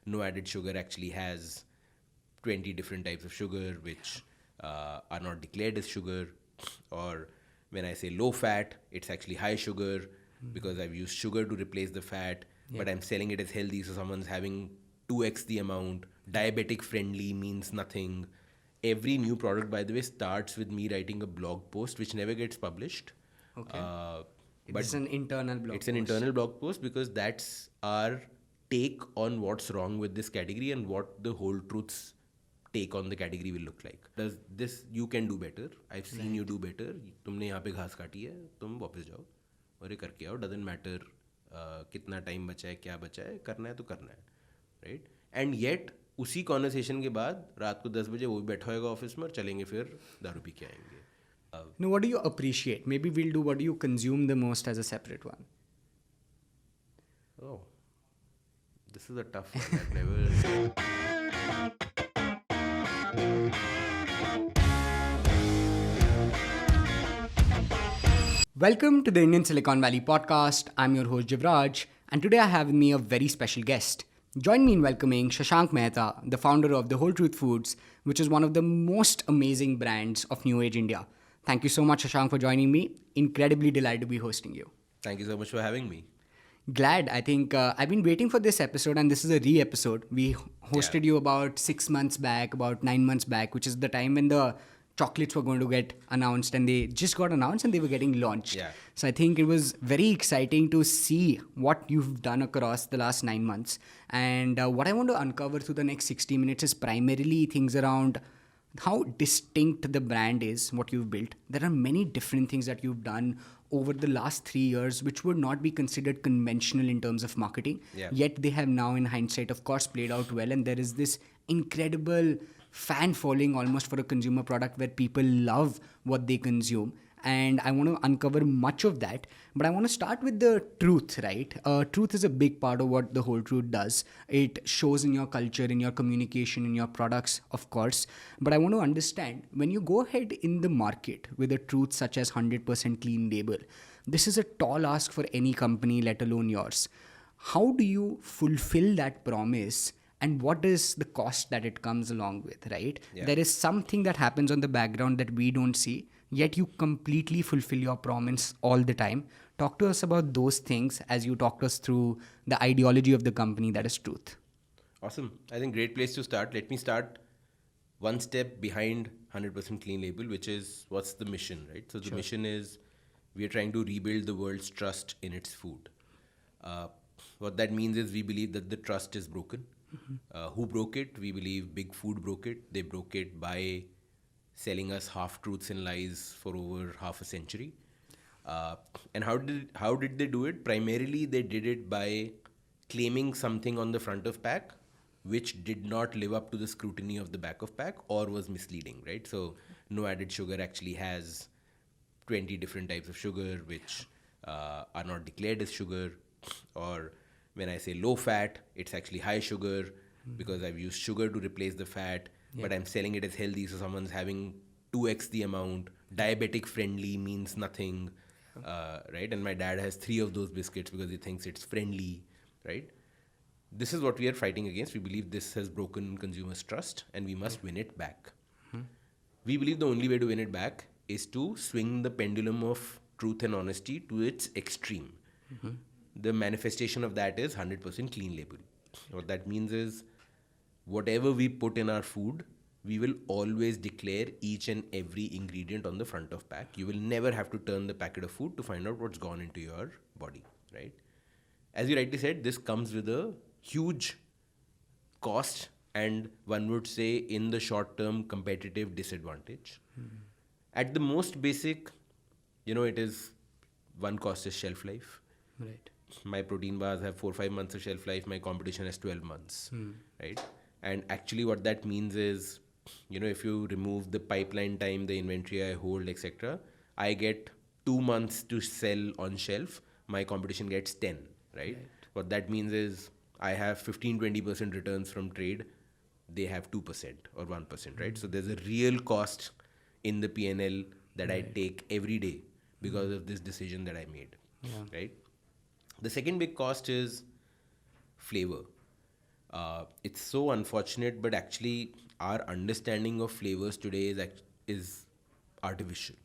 no added sugar actually has 20 different types of sugar which are not declared as sugar. Or when I say low fat, it's actually high sugar because I've used sugar to replace the fat, but I'm selling it as healthy, so someone's having 2x the amount. Diabetic friendly means nothing. Every new product, by the way, starts with me writing a blog post which never gets published. Okay. But It's an internal blog it's an post. internal blog post because that's our take on what's wrong with this category and what the whole truth's take on the category will look like. Does this, you can do better. I've seen you do better. तुमने यहाँ पे घास काटी है, तुम वापस जाओ और ये करके आओ. Doesn't matter कितना टाइम बचा है, क्या बचा है, करना है तो करना है, right? And yet उसी कॉन्वर्सेशन के बाद रात को 10 बजे वो भी बैठा होगा ऑफिस में और चलेंगे फिर दारू पी के आएंगे. Now, what do you appreciate? Maybe we'll do what do you consume the most as a separate one. Oh, this is a tough one. I've never. Welcome to the Indian Silicon Valley podcast. I'm your host Jivraj, and today I have with me a very special guest. Join me in welcoming Shashank Mehta, the founder of The Whole Truth Foods, which is one of the most amazing brands of New Age India. Thank you so much, Shashank, for joining me. Incredibly delighted to be hosting you. Thank you so much for having me. Glad. I think I've been waiting for this episode, and this is a re-episode. We hosted you about 6 months back, about 9 months back, which is the time when the chocolates were going to get announced, and they just got announced and they were getting launched. Yeah. So I think it was very exciting to see what you've done across the last 9 months. And what I want to uncover through the next 60 minutes is primarily things around how distinct the brand is, what you've built. There are many different things that you've done over the last 3 years, which would not be considered conventional in terms of marketing. Yeah. Yet they have now, in hindsight, of course, played out well. And there is this incredible fan following almost for a consumer product where people love what they consume. And I want to uncover much of that. But I want to start with the truth, right? Truth is a big part of what The Whole Truth does. It shows in your culture, in your communication, in your products, of course. But I want to understand, when you go ahead in the market with a truth such as 100% clean label, this is a tall ask for any company, let alone yours. How do you fulfill that promise? And what is the cost that it comes along with, right? Yeah. There is something that happens on the background that we don't see, yet you completely fulfill your promise all the time. Talk to us about those things as you talked us through the ideology of the company that is truth. Awesome. I think great place to start. Let me start one step behind 100% clean label, which is what's the mission, right? So the mission is we are trying to rebuild the world's trust in its food. What that means is we believe that the trust is broken. Who broke it? We believe big food broke it. They broke it by selling us half-truths and lies for over half a century. And how did they do it? Primarily, they did it by claiming something on the front of pack which did not live up to the scrutiny of the back of pack or was misleading, right? So no added sugar actually has 20 different types of sugar which are not declared as sugar. Or when I say low fat, it's actually high sugar because I've used sugar to replace the fat, but I'm selling it as healthy, so someone's having 2x the amount. Diabetic friendly means nothing, right? And my dad has 3 of those biscuits because he thinks it's friendly, right? This is what we are fighting against. We believe this has broken consumers' trust and we must win it back. We believe the only way to win it back is to swing the pendulum of truth and honesty to its extreme. The manifestation of that is 100% clean label. What that means is whatever we put in our food, we will always declare each and every ingredient on the front of pack. You will never have to turn the packet of food to find out what's gone into your body, right? As you rightly said, this comes with a huge cost and one would say in the short term competitive disadvantage. At the most basic, it is one cost is shelf life. Right. My protein bars have 4-5 months of shelf life. My competition has 12 months, right? And actually what that means is, if you remove the pipeline time, the inventory I hold, etc., I get 2 months to sell on shelf. My competition gets 10, right? What that means is I have 15-20% returns from trade. They have 2% or 1%, right? So there's a real cost in the P&L that I take every day because of this decision that I made, right? The second big cost is flavor. It's so unfortunate, but actually our understanding of flavors today is artificial,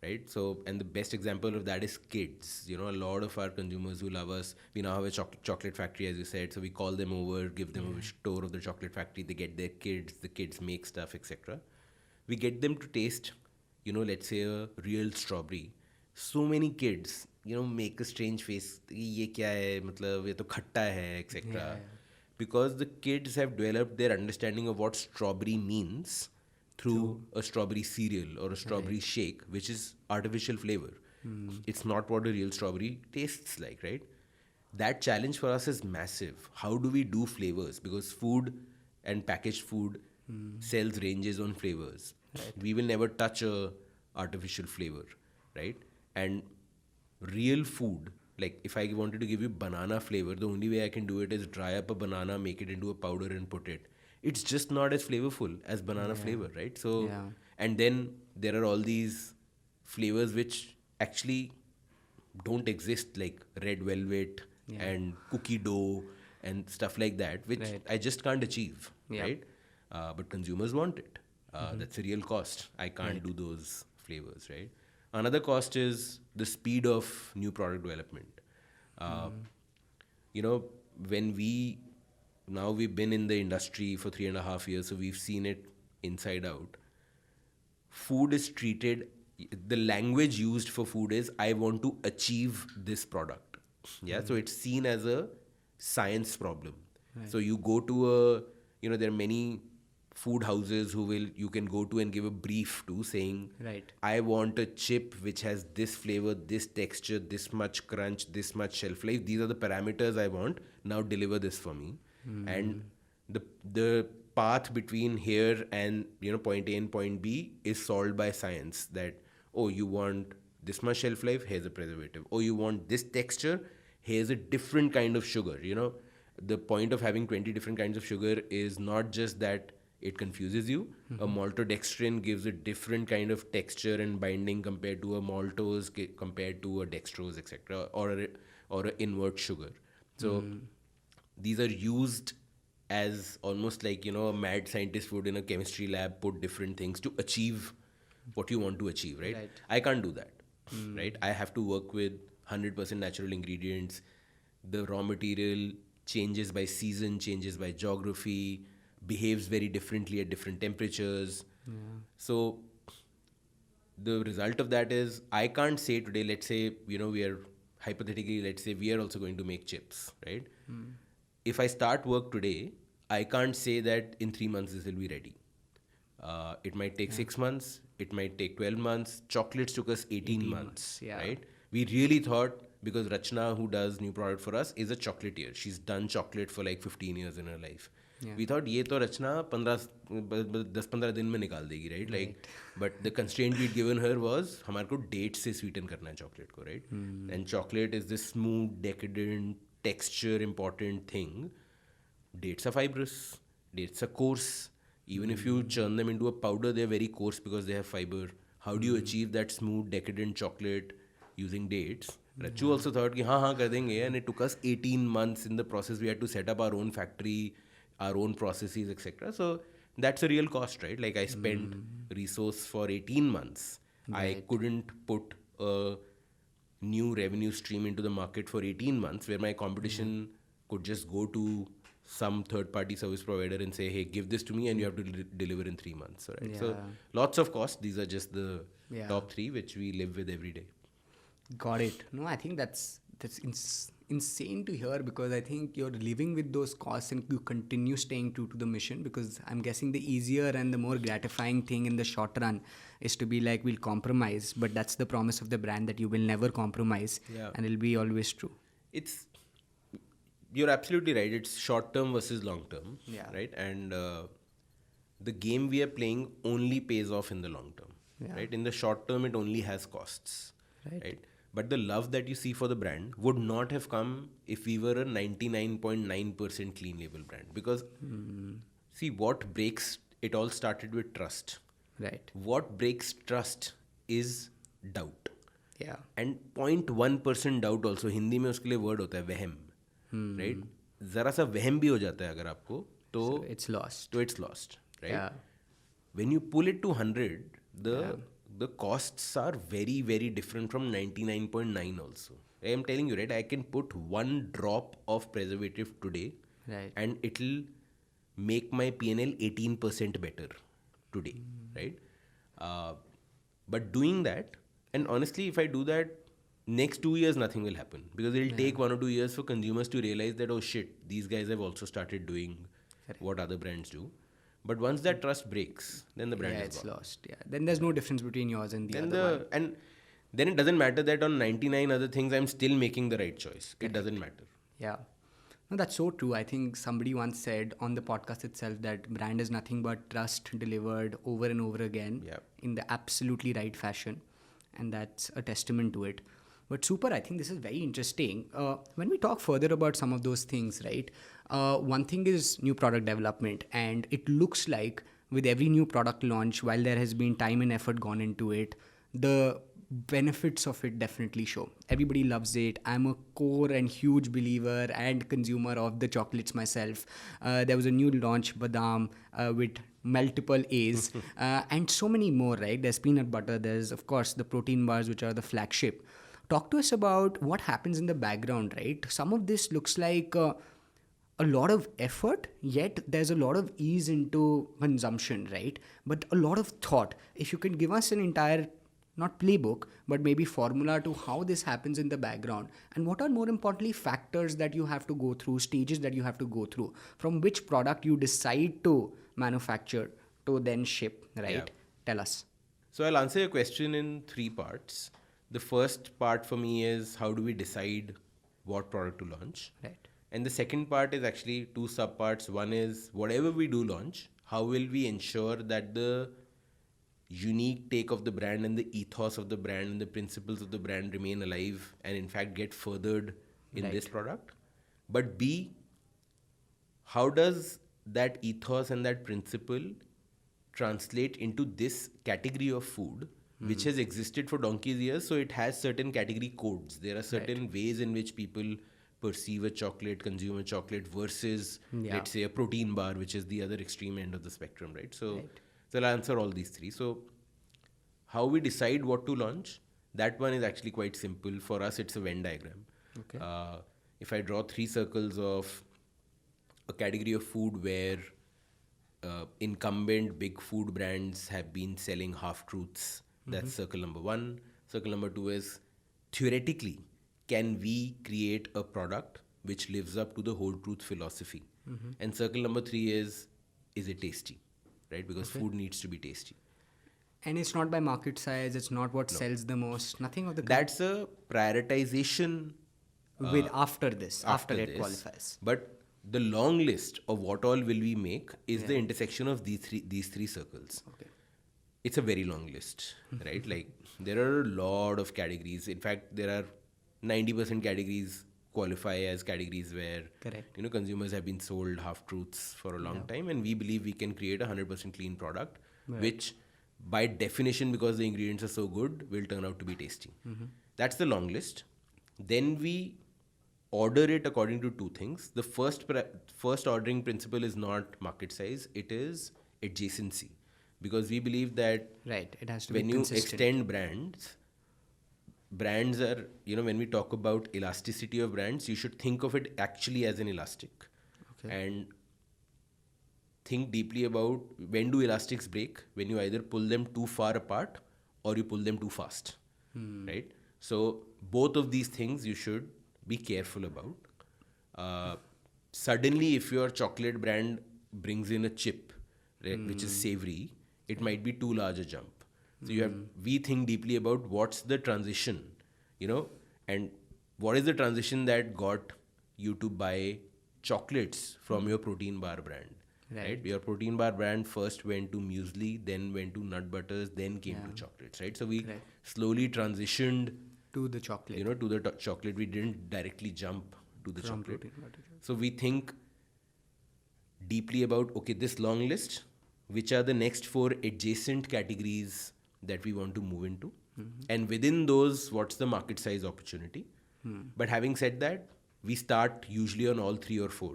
right? So, and the best example of that is kids. You know, a lot of our consumers who love us, we now have a chocolate factory, as you said. So we call them over, give them a tour of the chocolate factory. They get their kids, the kids make stuff, etc. We get them to taste, you know, let's say a real strawberry. So many kids, you know, make a strange face. ये क्या है? मतलब ये तो खट्टा है, etc. Because the kids have developed their understanding of what strawberry means through a strawberry cereal or a strawberry shake, which is artificial flavor. It's not what a real strawberry tastes like, right? That challenge for us is massive. How do we do flavors? Because food and packaged food sells ranges on flavors. We will never touch a artificial flavor, right? And real food, like if I wanted to give you banana flavor, the only way I can do it is dry up a banana, make it into a powder and put it. It's just not as flavorful as banana flavor, right? So, and then there are all these flavors which actually don't exist, like red velvet and cookie dough and stuff like that, which I just can't achieve, right? But consumers want it. That's a real cost. I can't do those flavors, right? Another cost is the speed of new product development. You know, when we've been in the industry for 3.5 years, so we've seen it inside out. Food is treated, the language used for food is, I want to achieve this product. Yeah, so it's seen as a science problem. So you go to there are many food houses you can go to and give a brief to saying, I want a chip which has this flavor, this texture, this much crunch, this much shelf life. These are the parameters I want. Now deliver this for me. And the path between here and point A and point B is solved by science. That, oh, you want this much shelf life, here's a preservative. Oh, you want this texture, here's a different kind of sugar. The point of having 20 different kinds of sugar is not just that it confuses you. A maltodextrin gives a different kind of texture and binding compared to a maltose, compared to a dextrose, etc., or an invert sugar. So these are used as almost like a mad scientist would in a chemistry lab put different things to achieve what you want to achieve, right? I can't do that, right? I have to work with 100% natural ingredients. The raw material changes by season, changes by geography, behaves very differently at different temperatures. So the result of that is, I can't say today, let's say, we are hypothetically, let's say we are also going to make chips, right? If I start work today, I can't say that in 3 months this will be ready. It might take 6 months, it might take 12 months. Chocolates took us 18 months, right? We really thought, because Rachna, who does new product for us, is a chocolatier. She's done chocolate for like 15 years in her life. We thought, ये तो रचना 10-15 दिन में निकाल देगी, right? Like, but the constraint we'd given her was, हमारे को date से sweeten करना है chocolate को, right? And chocolate is this smooth, decadent, texture important thing. Dates are fibrous, dates are coarse. Even if you churn them into a powder, they're very coarse because they have fiber. How do you achieve that smooth, decadent chocolate using dates? Rachu also thought, हाँ कर देंगे, and it took us 18 months. In the process, we had to set up our own factory, our own processes, etc. So that's a real cost, right? Like, I spent resource for 18 months. I couldn't put a new revenue stream into the market for 18 months, where my competition could just go to some third-party service provider and say, hey, give this to me and you have to deliver in 3 months. Right? So lots of costs. These are just the top 3 which we live with every day. Got it. No, I think that's insane to hear, because I think you're living with those costs and you continue staying true to the mission, because I'm guessing the easier and the more gratifying thing in the short run is to be like, we'll compromise, but that's the promise of the brand, that you will never compromise and it'll be always true. You're absolutely right. It's short term versus long term, right? And the game we are playing only pays off in the long term, right? In the short term, it only has costs, right? But the love that you see for the brand would not have come if we were a 99.9% clean label brand. Because, see, what breaks it all started with trust. Right. What breaks trust is doubt. Yeah. And 0.1% doubt also, Hindi में उसके लिए word होता है वहम, right? जरा सा वहम भी हो जाता है अगर आपको, तो So it's lost. it's lost, right? Yeah. When you pull it to 100, the costs are very, very different from 99.9 also. I am telling you, right? I can put one drop of preservative today, Right. and it'll make my PNL 18% better today, right? Uh, but doing that, and honestly, if I do that, next 2 years nothing will happen, because it'll take 1 or 2 years for consumers to realize that, oh shit, these guys have also started doing what other brands do. But once that trust breaks, then the brand Yeah, is it's gone. lost. Yeah. Then there's no difference between yours and the Then other one. and then it doesn't matter that on 99 other things I'm still making the right choice. It doesn't matter. Yeah. No, that's so true. I think somebody once said on the podcast itself that brand is nothing but trust delivered over and over again Yeah. in the absolutely right fashion. And that's a testament to it. But super, I think this is very interesting. When we talk further about some of those things, right? One thing is new product development. And it looks like with every new product launch, while there has been time and effort gone into it, the benefits of it definitely show. Everybody loves it. I'm a core and huge believer and consumer of the chocolates myself. There was a new launch, Badam, with multiple A's and so many more, right? There's peanut butter. There's, of course, the protein bars, which are the flagship. Talk to us about what happens in the background, right? Some of this looks like a lot of effort, yet there's a lot of ease into consumption, right? But a lot of thought. If you can give us an entire, not playbook, but maybe formula to how this happens in the background, and what are more importantly factors that you have to go through, stages that you have to go through, from which product you decide to manufacture to then ship, right? Yeah. Tell us. So I'll answer your question in 3 parts. The first part for me is, how do we decide what product to launch? Right. And the second part is actually 2 subparts. One is, whatever we do launch, how will we ensure that the unique take of the brand and the ethos of the brand and the principles of the brand remain alive and in fact get furthered in this product? But B, how does that ethos and that principle translate into this category of food, which has existed for donkey's years? So it has certain category codes. There are certain ways in which people perceive a chocolate, consume a chocolate, versus let's say a protein bar, which is the other extreme end of the spectrum, right? So I'll answer all these 3. So how we decide what to launch, that one is actually quite simple. For us, it's a Venn diagram. Okay. If I draw 3 circles of a category of food where incumbent big food brands have been selling half-truths, that's circle number 1. Circle number 2 is, theoretically, can we create a product which lives up to the whole truth philosophy? And circle number 3 is it tasty, right? Because food needs to be tasty. And it's not by market size, it's not what sells the most, nothing of the kind. That's a prioritization With after this, after it this. qualifies. But the long list of what all will we make is the intersection of these three circles. Okay. It's a very long list, right? Like, there are a lot of categories. In fact, there are 90% categories qualify as categories where Correct. Consumers have been sold half truths for a long time, and we believe we can create a 100% clean product, which by definition, because the ingredients are so good, will turn out to be tasty. That's the long list. Then we order it according to 2 things. The first ordering principle is not market size, it is adjacency, because we believe that Right, it has to when be you consistent. extend brands are, when we talk about elasticity of brands, you should think of it actually as an elastic. Okay. And think deeply about, when do elastics break? When you either pull them too far apart or you pull them too fast, right? So both of these things you should be careful about. Suddenly, if your chocolate brand brings in a chip, right, which is savory, it might be too large a jump. So we think deeply about what's the transition, and what is the transition that got you to buy chocolates from your protein bar brand, right? Your protein bar brand first went to muesli, then went to nut butters, then came to chocolates, right? So we slowly transitioned To the chocolate. to the chocolate. We didn't directly jump to the From chocolate. protein butter. So we think deeply about, okay, this long list, which are the next 4 adjacent categories that we want to move into, and within those, what's the market size opportunity? But having said that, we start usually on all 3 or 4.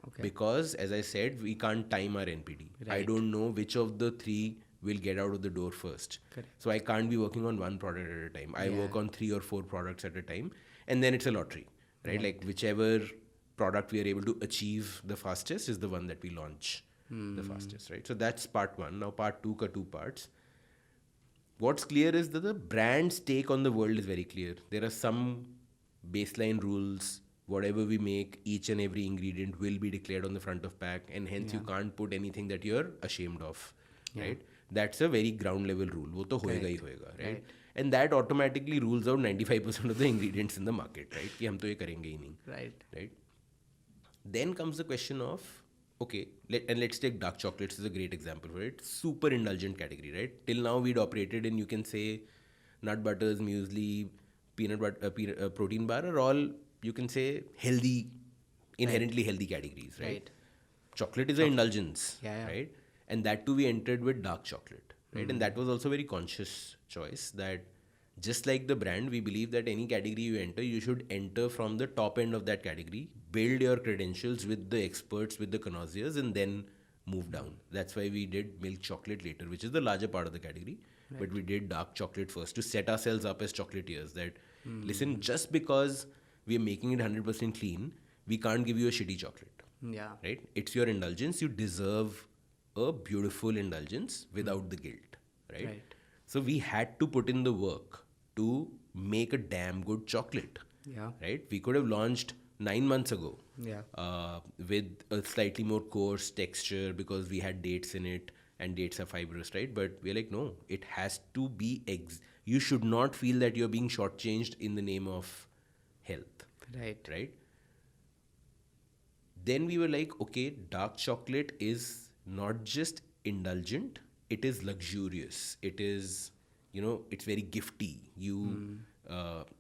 Okay. Because, as I said, we can't time our NPD. I Right. don't know which of the 3 will get out of the door first. Correct. So I can't be working on one product at a time. I Yeah. work on 3 or 4 products at a time, and then it's a lottery, right? Like whichever product we are able to achieve the fastest is the one that we launch the fastest, right? So that's part 1. Now part 2 ka 2 parts. What's clear is that the brand's take on the world is very clear. There are some baseline rules. Whatever we make, each and every ingredient will be declared on the front of pack, and hence you can't put anything that you're ashamed of, right? That's a very ground level rule. वो तो होएगा ही होएगा, right? And that automatically rules out 95% of the ingredients in the market, right? कि हम तो ये करेंगे ही नहीं, right? Then comes the question of, okay, let's take dark chocolates as a great example for it. Super indulgent category, right? Till now we'd operated in, you can say, nut butters, muesli, peanut butter, protein bar are all, you can say, healthy, inherently healthy categories, right? Chocolate is an indulgence, right? And that too we entered with dark chocolate, right? And that was also a very conscious choice, that just like the brand, we believe that any category you enter, you should enter from the top end of that category, build your credentials with the experts, with the connoisseurs, and then move down. That's why we did milk chocolate later, which is the larger part of the category. But we did dark chocolate first to set ourselves up as chocolatiers, that listen, just because we are making it 100% clean, we can't give you a shitty chocolate. Yeah. Right? It's your indulgence. You deserve a beautiful indulgence without the guilt. Right? So we had to put in the work to make a damn good chocolate. Yeah. Right? We could have launched 9 months ago. Yeah. With a slightly more coarse texture because we had dates in it, and dates are fibrous, right? But we're like, no, it has to be you should not feel that you're being shortchanged in the name of health. Right? Then we were like, okay, dark chocolate is not just indulgent, it is luxurious. It is, it's very gifty.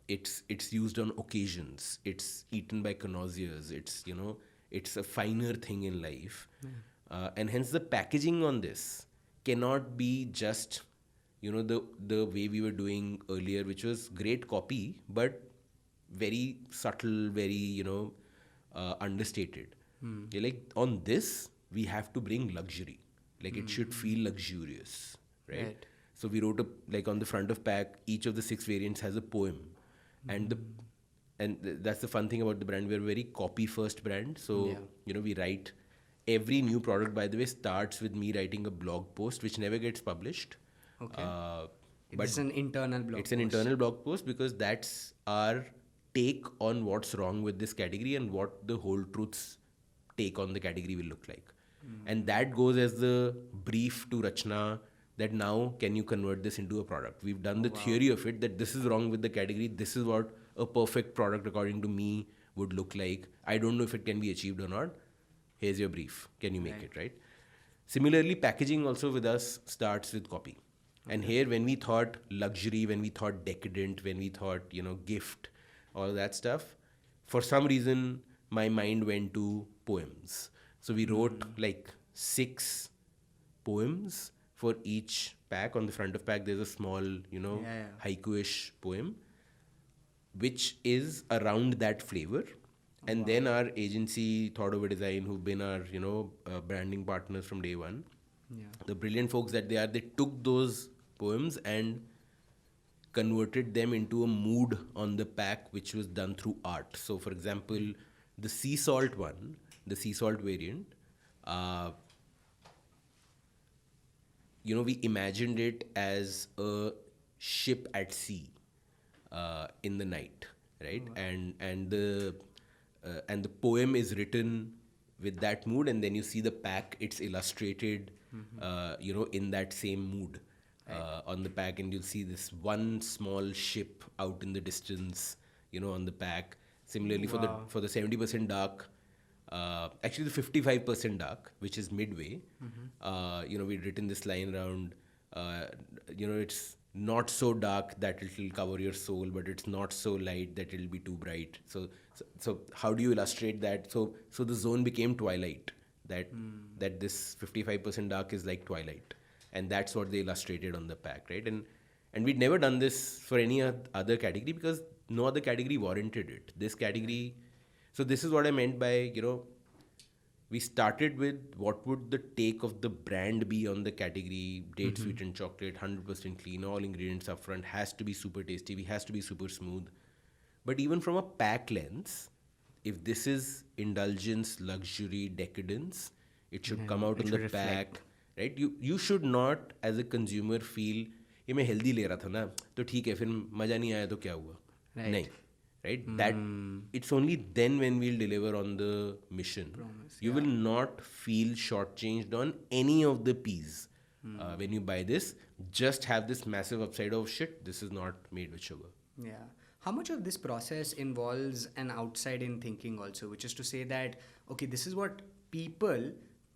It's used on occasions. It's eaten by connoisseurs. It's a finer thing in life. And hence the packaging on this cannot be just, the way we were doing earlier, which was great copy, but very subtle, very, understated. You're like, on this, we have to bring luxury. Like it should feel luxurious, right? So we wrote on the front of pack, each of the 6 variants has a poem. And that's the fun thing about the brand. We're a very copy first brand. So, we write, every new product, by the way, starts with me writing a blog post, which never gets published. Okay. But it's an internal blog It's an internal blog post because that's our take on what's wrong with this category and what the whole truth's take on the category will look like. And that goes as the brief to Rachna, that now can you convert this into a product. We've done the theory of it, that this is wrong with the category, this is what a perfect product according to me would look like. I don't know if it can be achieved or not. Here's your brief. Can you make it, right? Similarly, packaging also with us starts with copy. And here, when we thought luxury, when we thought decadent, when we thought, gift, all that stuff, for some reason, my mind went to poems. So we wrote 6 poems for each pack. On the front of pack, there's a small, haiku-ish poem, which is around that flavor. And then our agency thought of a design, who've been our, branding partners from day one. The brilliant folks that they are, they took those poems and converted them into a mood on the pack, which was done through art. So, for example, the sea salt one, the sea salt variant, we imagined it as a ship at sea in the night, right? And the poem is written with that mood, and then you see the pack, it's illustrated, in that same mood on the pack, and you'll see this one small ship out in the distance, on the pack. Similarly, for the 70% dark, actually the 55% dark, which is midway, we'd written this line around, it's not so dark that it will cover your soul, but it's not so light that it will be too bright. So how do you illustrate that? So the zone became twilight, that this 55% dark is like twilight. And that's what they illustrated on the pack, right? And we'd never done this for any other category because no other category warranted it. This category, So this is what I meant by, we started with what would the take of the brand be on the category, date sweetened chocolate, 100% clean, all ingredients up front, has to be super tasty, has to be super smooth. But even from a pack lens, if this is indulgence, luxury, decadence, it should come out it on should the reflect. pack, right? You should not as a consumer feel ये मैं healthy ले रहा था ना तो ठीक है फिर मजा नहीं आया तो क्या हुआ Right. नहीं right that it's only then when we'll deliver on the mission. You will not feel shortchanged on any of the P's when you buy this. Just have this massive upside of shit, this is not made with sugar. Yeah. How much of this process involves an outside in thinking also, which is to say that, okay, this is what people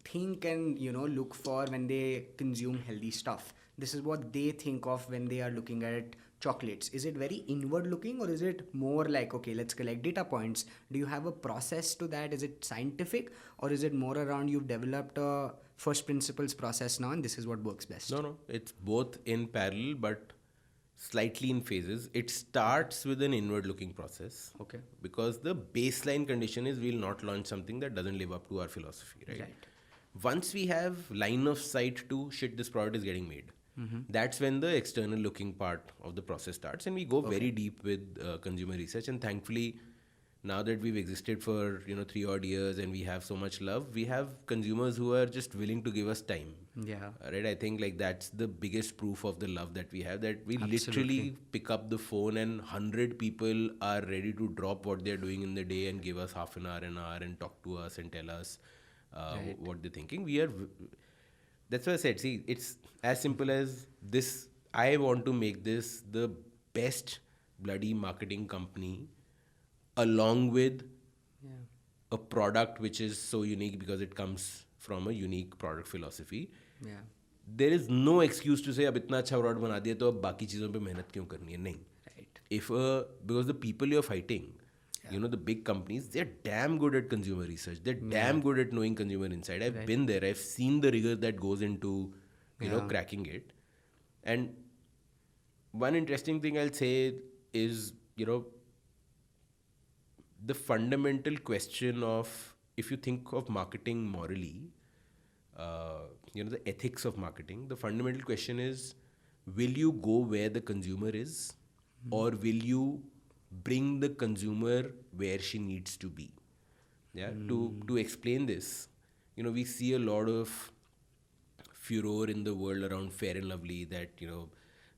think and, look for when they consume healthy stuff. This is what they think of when they are looking at chocolates. Is it very inward looking, or is it more like, okay, let's collect data points? Do you have a process to that? Is it scientific, or is it more around you've developed a first principles process now and this is what works best? No, it's both in parallel but slightly in phases. It starts with an inward looking process. Okay. Because the baseline condition is we'll not launch something that doesn't live up to our philosophy, right? Once we have line of sight to shit, this product is getting made. That's when the external looking part of the process starts, and we go very deep with consumer research. And thankfully, now that we've existed for 3 odd years and we have so much love, we have consumers who are just willing to give us time. Yeah. Right. I think like that's the biggest proof of the love that we have. That we literally pick up the phone and 100 people are ready to drop what they're doing in the day and give us half an hour and talk to us and tell us what they're thinking. That's why I said, see, it's as simple as this. I want to make this the best bloody marketing company along with a product which is so unique because it comes from a unique product philosophy. Yeah. There is no excuse to say अब इतना अच्छा product बना दिया तो अब बाकी चीज़ों पे मेहनत क्यों करनी है? नहीं. Right. Because the people you're fighting, the big companies, they're damn good at consumer research. They're damn good at knowing consumer insight. I've been there. I've seen the rigor that goes into, cracking it. And one interesting thing I'll say is, the fundamental question of, if you think of marketing morally, the ethics of marketing, the fundamental question is, will you go where the consumer is, or will you bring the consumer where she needs to be? Yeah. To explain this, we see a lot of furor in the world around Fair and Lovely that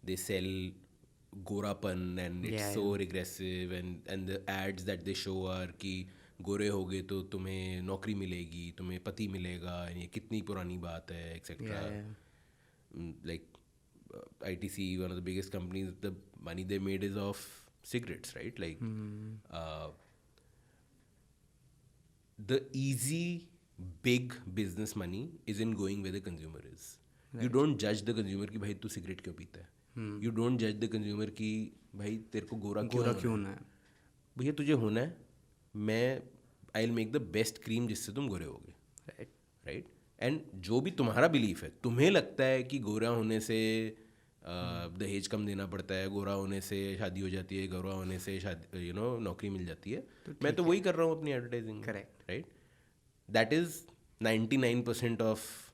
they sell gorapan and it's so regressive, and the ads that they show are कि गोरे होगे तो तुम्हें नौकरी मिलेगी, तुम्हें पति मिलेगा, ये कितनी पुरानी बात है, etc. Like ITC, one of the biggest companies, the money they made is of cigarettes, right? Like the easy big business money is in going where the consumer is. You don't judge the consumer कि भाई तू cigarette क्यों पीता है. You don't judge the consumer कि भाई तेरे को गोरा क्यों होना है. भैया तुझे होना है, मैं I'll make the best cream जिससे तुम गोरे होगे. Right? And जो भी तुम्हारा बिलीफ है, तुम्हें लगता है कि गोरा होने से दहेज कम देना पड़ता है, गोरा होने से शादी हो जाती है, गोरा होने से नौकरी मिल जाती है, मैं तो वही कर रहा हूँ अपनी advertising. Correct. Right? That is 99% of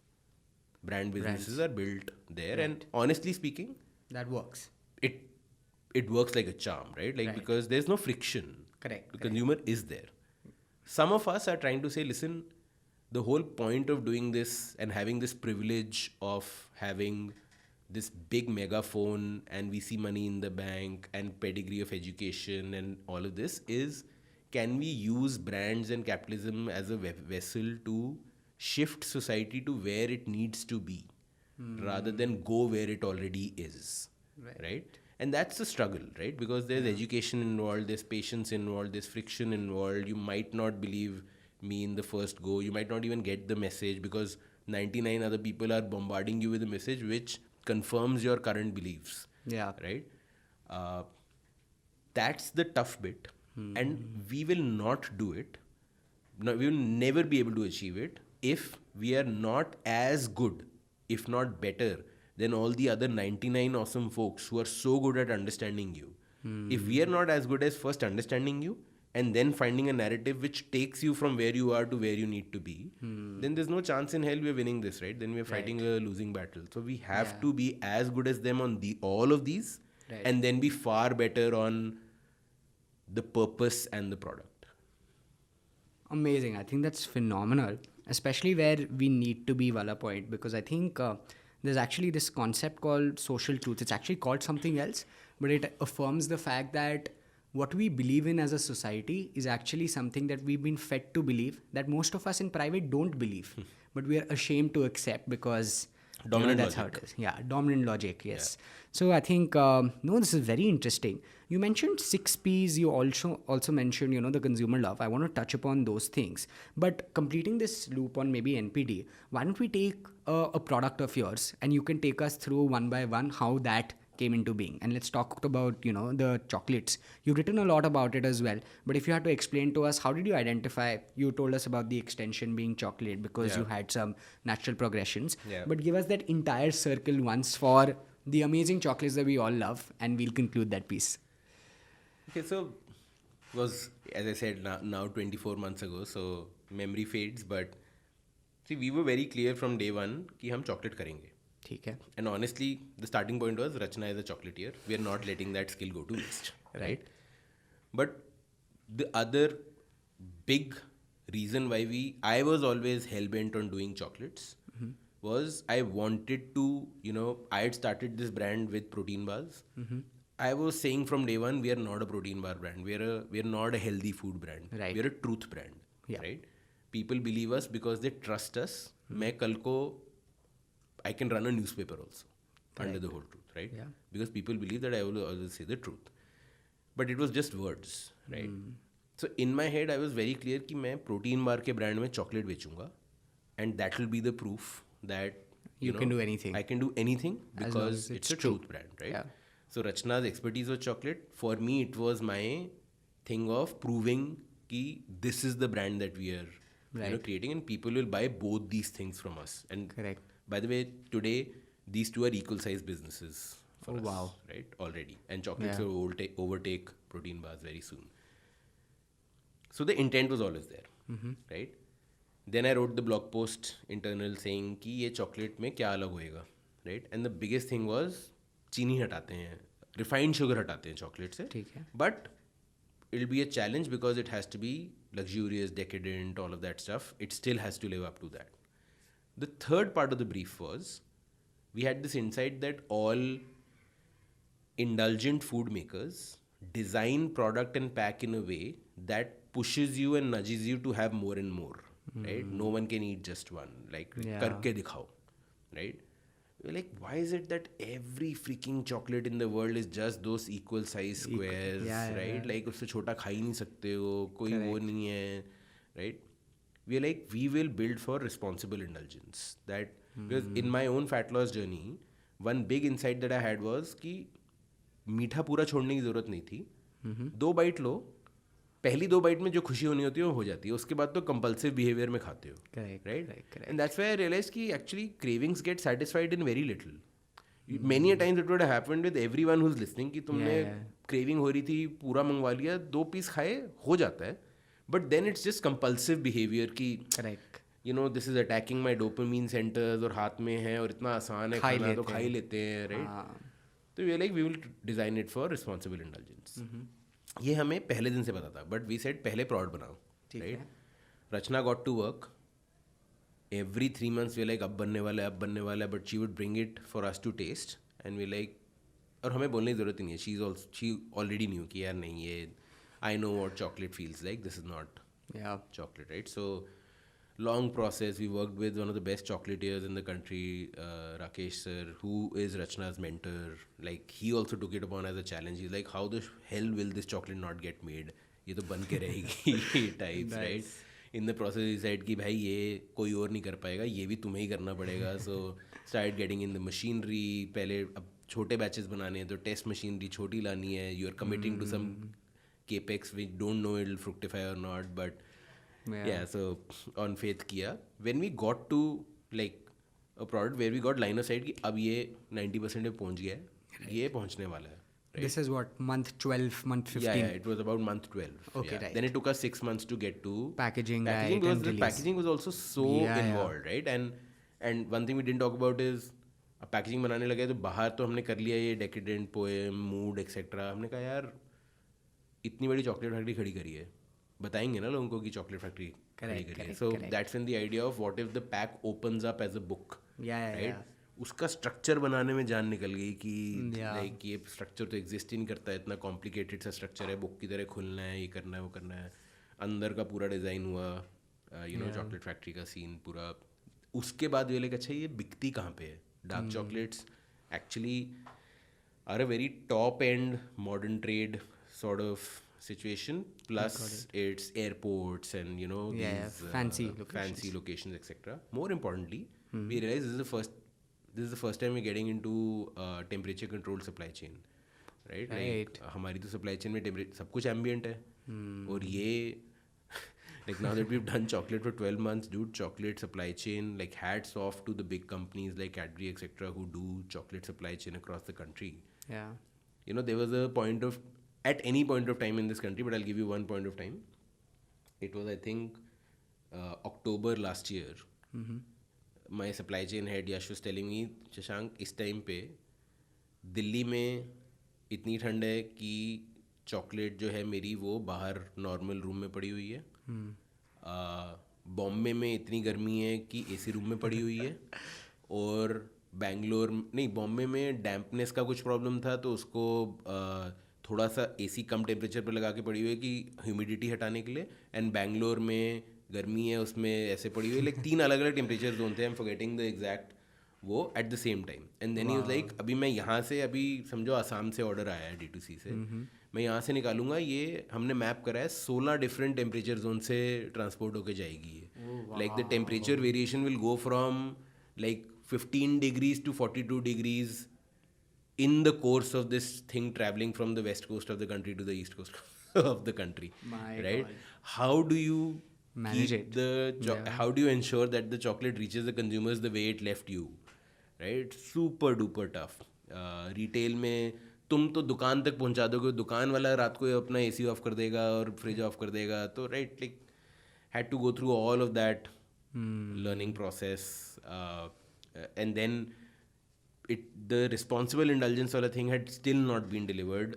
brand businesses are built there. And honestly speaking, that works. It works like a charm, right? Because there's no friction. Correct. The consumer is there. Some of us are trying to say, listen, the whole point of doing this and having this privilege of having this big megaphone and we see money in the bank and pedigree of education and all of this is, can we use brands and capitalism as a vessel to shift society to where it needs to be rather than go where it already is, right? And that's the struggle, right? Because there's education involved, there's patience involved, there's friction involved. You might not believe me in the first go. You might not even get the message because 99 other people are bombarding you with a message which confirms your current beliefs. Yeah. Right? That's the tough bit. And we will not do it. No, we will never be able to achieve it if we are not as good, if not better, than all the other 99 awesome folks who are so good at understanding you. If we are not as good as first understanding you and then finding a narrative which takes you from where you are to where you need to be, then there's no chance in hell we're winning this, right? Then we're fighting a losing battle. So we have to be as good as them on all of these, and then be far better on the purpose and the product. Amazing. I think that's phenomenal, especially where we need to be Walla Point, because I think there's actually this concept called social truth. It's actually called something else, but it affirms the fact that what we believe in as a society is actually something that we've been fed to believe that most of us in private don't believe, but we are ashamed to accept because Dominant that's logic. how it is. Yeah, dominant logic, yes. So I think, no, this is very interesting. You mentioned 6 Ps. You also mentioned, the consumer love. I want to touch upon those things. But completing this loop on maybe NPD, why don't we take a product of yours and you can take us through one by one how that came into being. And let's talk about, the chocolates. You've written a lot about it as well. But if you had to explain to us, how did you identify? You told us about the extension being chocolate because you had some natural progressions. Yeah. But give us that entire circle once for the amazing chocolates that we all love, and we'll conclude that piece. Okay, so was, as I said, now 24 months ago, so memory fades, but see, we were very clear from day one कि हम chocolate करेंगे. ठीक है. And honestly, the starting point was Rachna is a chocolatier. We are not letting that skill go to waste, right? But the other big reason why I was always hell-bent on doing chocolates was I wanted to, I had started this brand with protein bars. I was saying from day one, we are not a protein bar brand. We are not a healthy food brand. Right. We are a truth brand, Yeah. right? People believe us because they trust us. मैं कल को I can run a newspaper also under the whole truth, right? Yeah. Because people believe that I will always say the truth. But it was just words, right? So in my head, I was very clear कि मैं protein bar के brand में chocolate बेचूंगा, and that will be the proof that You can do anything. I can do anything As long because as it's it's a true. truth brand, right? Yeah. So Rachna's expertise was chocolate. For me, it was my thing of proving कि this is the brand that we are creating, and people will buy both these things from us. And Correct. by the way, today these two are equal size businesses for us, wow. right? Already, and chocolates will overtake protein bars very soon. So the intent was always there, right? Then I wrote the blog post internal saying कि ये chocolate में क्या अलग होएगा, right? And the biggest thing was चीनी हटाते हैं, refined sugar हटाते हैं chocolate से, ठीक है. but it'll be a challenge because it has to be luxurious, decadent, all of that stuff. It still has to live up to that. The third part of the brief was we had this insight that all indulgent food makers design product and pack in a way that pushes you and nudges you to have more and more, right? No one can eat just one, like karke dikhao, right? We're like, why is it that every freaking chocolate in the world is just those equal size squares, right? Like उससे छोटा खा ही नहीं सकते हो, कोई वो नहीं है, right? We're like, we will build for responsible indulgence. That because in my own fat loss journey, one big insight that I had was कि मीठा पूरा छोड़ने की जरूरत नहीं थी. 2 बाइट लो, पहली 2 बाइट में जो खुशी होनी होती है वो हो जाती है, उसके बाद तो कंपल्सिव बिहेवियर में खाते हो, right? And that's why I realized कि actually cravings get satisfied in very little. Many a times it would have happened with everyone who's listening कि तुमने craving हो रही थी, पूरा मंगवा लिया, 2 पीस खाए, हो जाता है. But then it's just compulsive behavior कि this is attacking my dopamine centers और हाथ में है और इतना आसान है खाना तो खा ही लेते हैं, right? तो we are like, we will design it for responsible indulgence. ये हमें पहले दिन से पता था, but we said पहले product बनाओ, right? Rachna got to work. Every 3 months we are like अब बनने वाला है, but she would bring it for us to taste, and we like, और हमें बोलने की जरूरत ही नहीं है. She already knew कि यार नहीं ये I know what chocolate feels like. This is not chocolate, right? So long process. We worked with one of the best chocolatiers in the country, Rakesh sir, who is Rachna's mentor. Like he also took it upon as a challenge. He's like, how the hell will this chocolate not get made? ये तो बन के रहेगी types, right? In the process, he said कि भाई ये कोई और नहीं कर पाएगा, ये भी तुम्हें ही करना पड़ेगा. So started getting in the machinery. पहले अब छोटे batches बनाने हैं तो test machinery छोटी लानी है. You are committing to some capex we don't know it'll fructify or not, but so on faith किया. When we got to like a product where we got line of sight कि अब ये 90% पे पहुंच गया है, ये पहुंचने वाला है, This is what, month 12, month 15? Yeah, it was about month 12. Okay, yeah. right. Then it took us 6 months to get to Packaging, right, because and the release. packaging was also so Yeah, yeah. involved, right? And one thing we didn't talk about is अब packaging बनाने लगे तो बाहर तो हमने कर लिया ये डेकेडेंट पोएम मूड एक्सेट्रा. हमने कहा यार इतनी बड़ी चॉकलेट फैक्ट्री खड़ी करी है, बताएंगे ना लोगों को कि चॉकलेट फैक्ट्री खड़ी करी है. So that's when the idea of what if the pack opens up as a book, right? उसका स्ट्रक्चर बनाने में जान निकल गई कि लाइक ये स्ट्रक्चर तो एग्जिस्ट ही नहीं करता है, इतना कॉम्प्लिकेटेड सा स्ट्रक्चर है, बुक की तरह खुलना है, ये करना है, वो करना है. अंदर का पूरा डिज़ाइन हुआ, यू नो, चॉकलेट फैक्ट्री का सीन पूरा. उसके बाद ये लाइक अच्छा ये बिकती कहाँ पे है? Dark chocolates actually are a very top end modern trade sort of situation, plus it's airports and you know these fancy locations etc. More importantly, we realize this is the first time we're getting into temperature controlled supply chain, right? Like हमारी तो supply chain में सब कुछ ambient है, और ये like now that we've done chocolate for 12 months, dude, chocolate supply chain, like hats off to the big companies like Cadbury etc. who do chocolate supply chain across the country. Yeah, you know, there was a point of at any point of time in this country, but I'll give you one point of time. It was, I think, October last year. My supply chain head Yash was telling me, Shashank, इस time पे दिल्ली में इतनी ठंड है कि chocolate जो है मेरी वो बाहर नॉर्मल रूम में पड़ी हुई है. बॉम्बे में इतनी गर्मी है कि एसी रूम में पड़ी हुई है. और बैंगलोर नहीं, बॉम्बे में डैम्पनेस का कुछ प्रॉब्लम था तो उसको थोड़ा सा एसी कम टेम्परेचर पर लगा के पड़ी हुई है कि ह्यूमिडिटी हटाने के लिए. एंड बैंगलोर में गर्मी है, उसमें ऐसे पड़ी हुई है. लाइक 3 अलग अलग टेम्परेचर जोन थे. I am forgetting the exact वो at the same time. And then he was like अभी मैं यहाँ से, अभी समझो आसाम से ऑर्डर आया है D2C से, मैं यहाँ से निकालूंगा, ये हमने मैप करा है 16 डिफरेंट टेम्परेचर जोन से ट्रांसपोर्ट होके जाएगी ये. Like the temperature variation will go from like 15 degrees to 42 degrees in the course of this thing traveling from the west coast of the country to the east coast of the country. Right? God. How do you manage it? How do you ensure that the chocolate reaches the consumers the way it left you? Right? Super duper tough. Retail में तुम तो दुकान तक पहुंचा दोगे, दुकान वाला रात को अपना एसी ऑफ कर देगा और फ्रिज ऑफ कर देगा. तो right, like had to go through all of that learning process, and then the responsible indulgence wala thing had still not been delivered,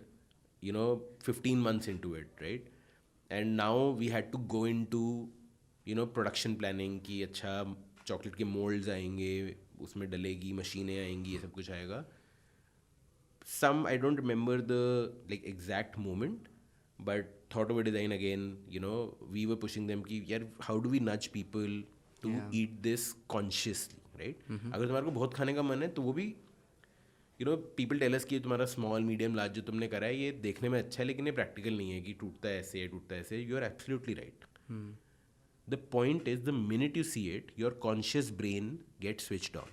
you know, 15 months into it, right? And now we had to go into, you know, production planning कि अच्छा chocolate के moulds आएंगे, उसमें डलेगी, मशीनें आएंगी, ये सब कुछ आएगा. Some, I don't remember the like exact moment, but thought of a design again, you know, we were pushing them कि यार how do we nudge people to eat this consciously, right? अगर तुम्हारे को बहुत खाने का मन है तो वो भी, you know, people tell us कि तुम्हारा small medium large जो तुमने करा है ये देखने में अच्छा है लेकिन ये practical नहीं है कि टूटता है ऐसे, टूटता है ऐसे. You are absolutely right. The point is, the minute you see it, your conscious brain gets switched on.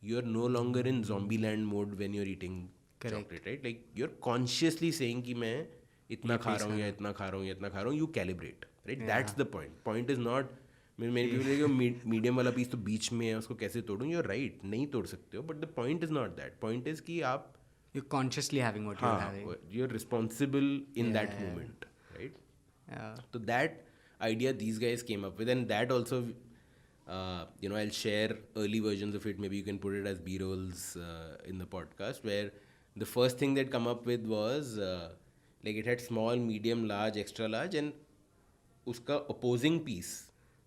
You are no longer in zombie land mode when you're eating chocolate, right? Like you're consciously saying कि मैं इतना खा रहा हूँ या इतना खा रहा हूँ या इतना खा रहा हूँ. You calibrate, right? That's the point. Point is not मेरे पीपल मीडियम वाला पीस तो बीच में है, उसको कैसे तोड़ूं? You're right, नहीं तोड़ सकते हो. But the point is not that. Point is कि आप you're consciously having what you're having. You're responsible in that moment, right? Yeah. So that idea these guys came up with, and that also, you know, I'll share early versions of it. Maybe you can put it as B-rolls in the podcast, where the first thing they'd come up with was like it had small, medium, large, extra large, and uska opposing piece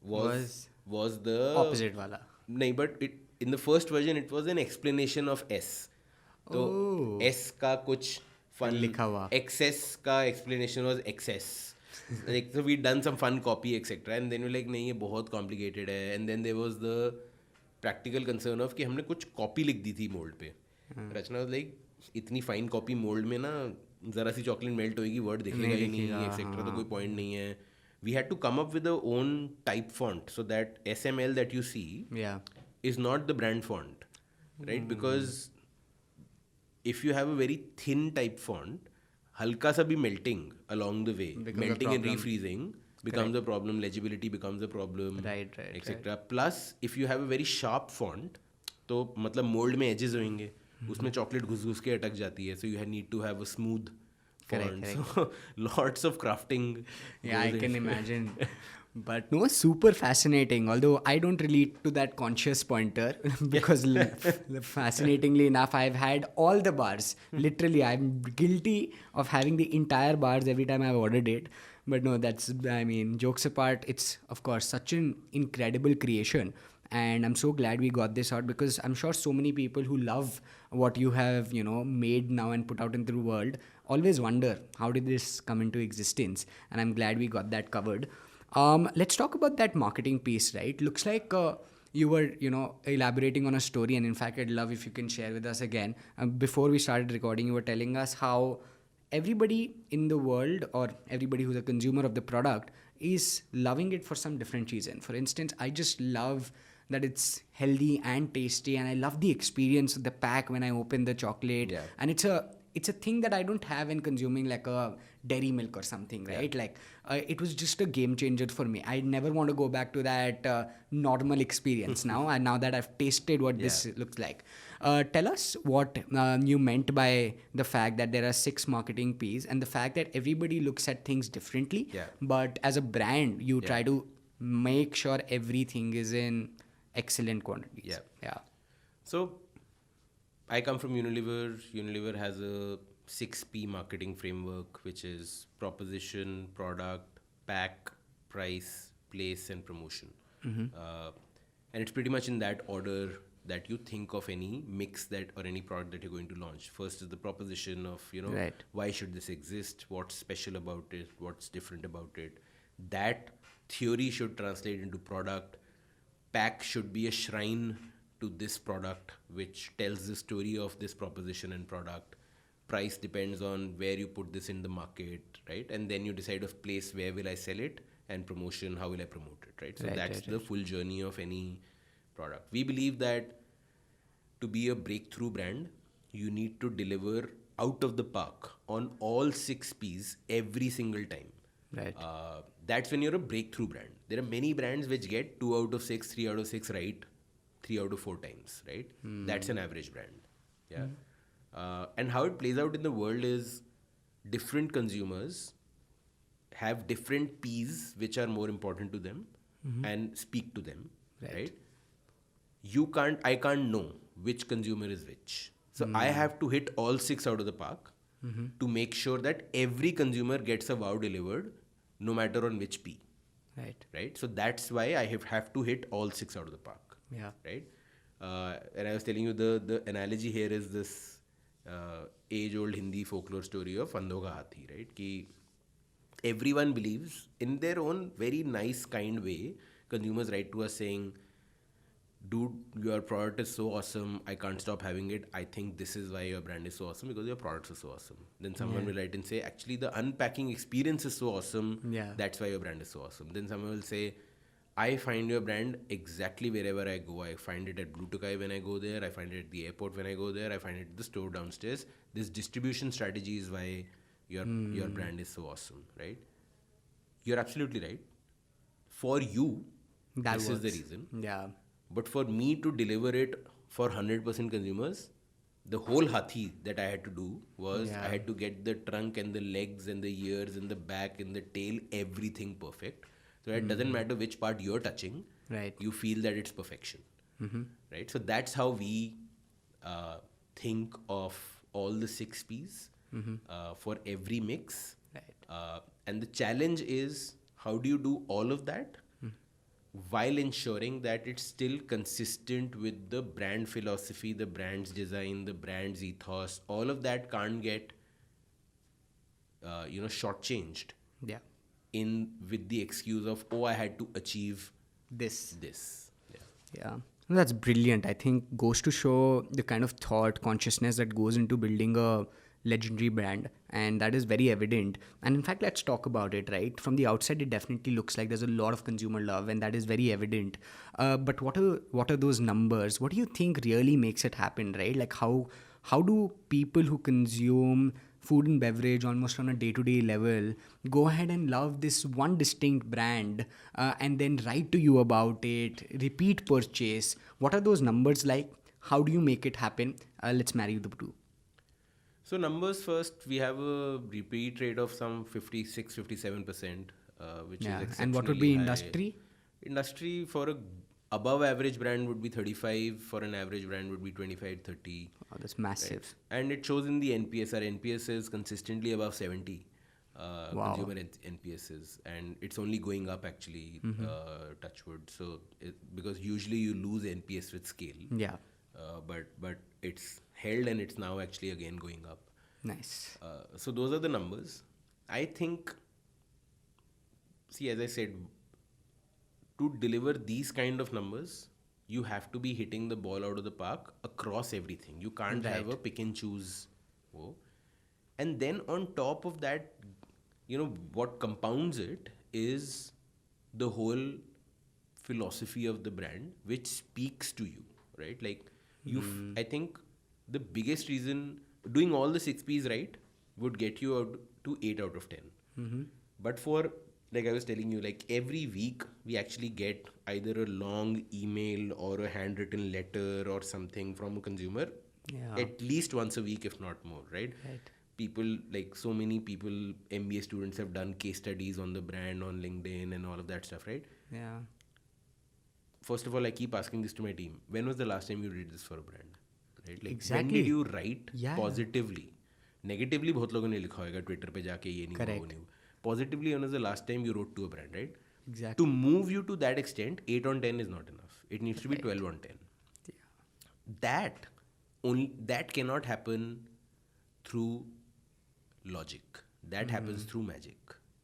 was the opposite wala. नहीं, but it in the first version it was an explanation of S. तो S का कुछ fun लिखा हुआ. XS का explanation was XS. Like so we done some fun copy etc. And then we like नहीं ये बहुत complicated है. And then there was the practical concern of कि हमने कुछ copy लिख दी थी mold पे. रचना was like इतनी fine copy mold में ना ज़रा सी chocolate melt होएगी, word दिखेगा ही नहीं etc. तो कोई point नहीं है. We had to come up with our own type font so that SML that you see is not the brand font, right? Because if you have a very thin type font, halka sa bhi melting along the way, melting and refreezing becomes a problem, legibility becomes a problem, etc. Plus, if you have a very sharp font, तो मतलब mold में edges होंगे, उसमें chocolate घुस के अटक जाती है, so you need to have a smooth font. Correct. So lots of crafting Yeah, I goes can into imagine. But no, super fascinating. Although I don't relate to that conscious pointer because fascinatingly enough, I've had all the bars. Literally, I'm guilty of having the entire bars every time I've ordered it. But no, I mean, jokes apart, it's of course such an incredible creation. And I'm so glad we got this out because I'm sure so many people who love what you have, made now and put out into the world always wonder how did this come into existence. And I'm glad we got that covered. Let's talk about that marketing piece, right? Looks like you were, elaborating on a story, and in fact, I'd love if you can share with us again. Before we started recording, you were telling us how everybody in the world or everybody who's a consumer of the product is loving it for some different reason. For instance, I just love that it's healthy and tasty, and I love the experience of the pack when I open the chocolate. Yeah. And it's a thing that I don't have in consuming like a dairy milk or something, right? Like it was just a game changer for me. I never want to go back to that normal experience now. And now that I've tasted what this looks like, tell us what you meant by the fact that there are 6 marketing P's and the fact that everybody looks at things differently. Yeah. But as a brand, you try to make sure everything is in excellent quantities. Yeah. So I come from Unilever. Unilever has a 6P marketing framework, which is proposition, product, pack, price, place, and promotion. And it's pretty much in that order that you think of any mix that or any product that you're going to launch. First is the proposition of, Right. why should this exist? What's special about it? What's different about it? That theory should translate into product. Pack should be a shrine to this product, which tells the story of this proposition and product. Price depends on where you put this in the market, right? And then you decide of place, where will I sell it, and promotion, how will I promote it, right? So that's the full journey of any product. We believe that to be a breakthrough brand, you need to deliver out of the park on all 6 P's every single time. Right. That's when you're a breakthrough brand. There are many brands which get 2 out of 6, 3 out of 6 right, 3 out of 4 times, right? That's an average brand. Yeah. And how it plays out in the world is different consumers have different P's which are more important to them and speak to them, right? I can't know which consumer is which. So I have to hit all 6 out of the park to make sure that every consumer gets a wow delivered, no matter on which P. Right. So that's why I have to hit all 6 out of the park. Yeah. Right. And I was telling you the analogy here is this age-old Hindi folklore story of Andho Ka Hathi, right? Ki everyone believes in their own very nice, kind way. Consumers write to us saying, dude, your product is so awesome, I can't stop having it. I think this is why your brand is so awesome, because your products are so awesome. Then someone will write and say, actually, the unpacking experience is so awesome. Yeah. That's why your brand is so awesome. Then someone will say, I find your brand exactly wherever I go. I find it at Blue Tokai when I go there. I find it at the airport when I go there. I find it at the store downstairs. This distribution strategy is why your brand is so awesome, right? You're absolutely right. For you, this is the reason. Yeah. But for me to deliver it for 100% consumers, the whole hathi that I had to do was I had to get the trunk and the legs and the ears and the back and the tail, everything perfect. So it doesn't matter which part you're touching, Right. you feel that it's perfection. Right? So that's how we think of all the 6 P's for every mix. Right. And the challenge is, how do you do all of that while ensuring that it's still consistent with the brand philosophy, the brand's design, the brand's ethos? All of that can't get shortchanged Yeah. with the excuse of, oh, I had to achieve This. Yeah. That's brilliant. I think goes to show the kind of thought, consciousness that goes into building a legendary brand, and that is very evident. And in fact, let's talk about it, right? From the outside, it definitely looks like there's a lot of consumer love, and that is very evident. But what are those numbers? What do you think really makes it happen, right? Like how do people who consume food and beverage almost on a day-to-day level go ahead and love this one distinct brand and then write to you about it, repeat purchase? What are those numbers like? How do you make it happen? Let's marry the two. So numbers first, we have a repeat rate of some 56, 57%, which is Yeah. And what would exceptionally be high. industry? Industry for a above average brand would be 35, for an average brand would be 25, 30. Oh, that's Right. massive. And it shows in the NPS. Our NPS is consistently above 70. Wow. Consumer NPS is, and it's only going up actually, touchwood. So, because usually you lose NPS with scale. Yeah. But it's held and it's now actually again going up. Nice. So those are the numbers. I think, see, as I said, to deliver these kind of numbers, you have to be hitting the ball out of the park across everything. You can't have Right. a pick and choose. Oh. And then on top of that, what compounds it is the whole philosophy of the brand, which speaks to you, right? Like I think the biggest reason doing all the 6Ps right would get you out to 8 out of 10. But for, like I was telling you, like every week we actually get either a long email or a handwritten letter or something from a consumer, Yeah. at least once a week, if not more, right? Right. People, like so many people, MBA students have done case studies on the brand on LinkedIn and all of that stuff, right? Yeah. First of all, I keep asking this to my team. When was the last time you did this for a brand? Right? Like, when Exactly. did you write Yeah. positively? Negatively, बहुत लोगों ने लिखा होगा Twitter पे जाके ये नहीं हुआ, वो Correct. नहीं हुआ. Positively, when was the last time you wrote to a brand, right? Exactly. To move you to that extent, 8 on 10 is not enough. It needs to be 12 on 10. That that cannot happen through logic. That happens through magic,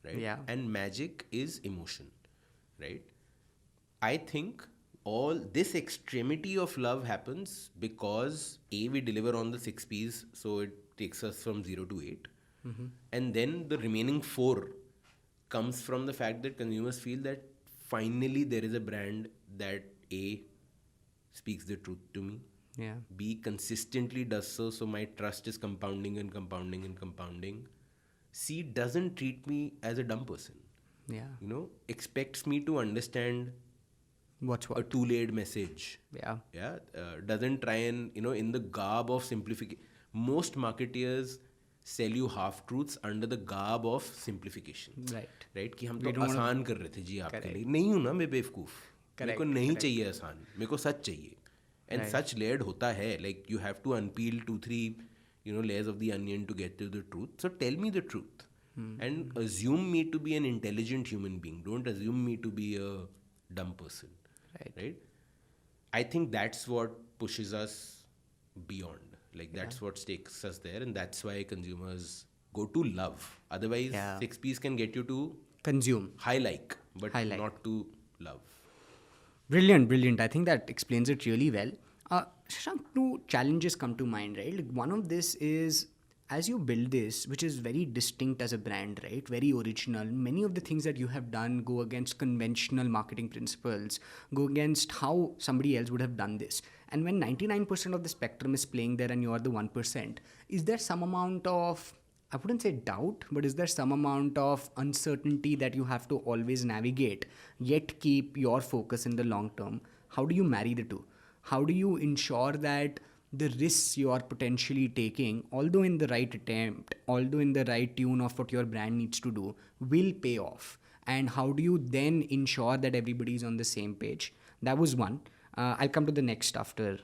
right? Yeah. And magic is emotion, right? I think all this extremity of love happens because we deliver on the 6Ps, so it takes us from 0 to 8. And then the remaining 4 comes from the fact that consumers feel that finally there is a brand that A speaks the truth to me, Yeah. B consistently does so my trust is compounding and compounding and compounding, C doesn't treat me as a dumb person, Yeah. expects me to understand What's a what? two-layered message. Yeah. Doesn't try and, in the garb of simplification. Most marketeers sell you half truths under the garb of simplification. Right. कि हम We तो don't wanna- आसान कर रहे थे जी आपके Correct. लिए. नहीं हूँ ना मैं बेवकूफ़. मेरे को Correct, नहीं correct. चाहिए आसान. मेरे को सच चाहिए. And Right. such layered होता है. Like you have to unpeel 2-3 layers of the onion to get to the truth. So tell me the truth. And assume me to be an intelligent human being. Don't assume me to be a dumb person. Right? I think that's what pushes us beyond. Like that's what takes us there, and that's why consumers go to love. Otherwise, Yeah. 6Ps can get you to Consume. high like, but High like. not to love. Brilliant. I think that explains it really well. Shashank, two challenges come to mind, right? Like one of this is as you build this, which is very distinct as a brand, right? Very original. Many of the things that you have done go against conventional marketing principles, go against how somebody else would have done this. And when 99% of the spectrum is playing there and you are the 1%, is there some amount of, I wouldn't say doubt, but is there some amount of uncertainty that you have to always navigate, yet keep your focus in the long term? How do you marry the two? How do you ensure that the risks you are potentially taking, although in the right attempt, although in the right tune of what your brand needs to do, will pay off? And how do you then ensure that everybody is on the same page? That was one. I'll come to the next after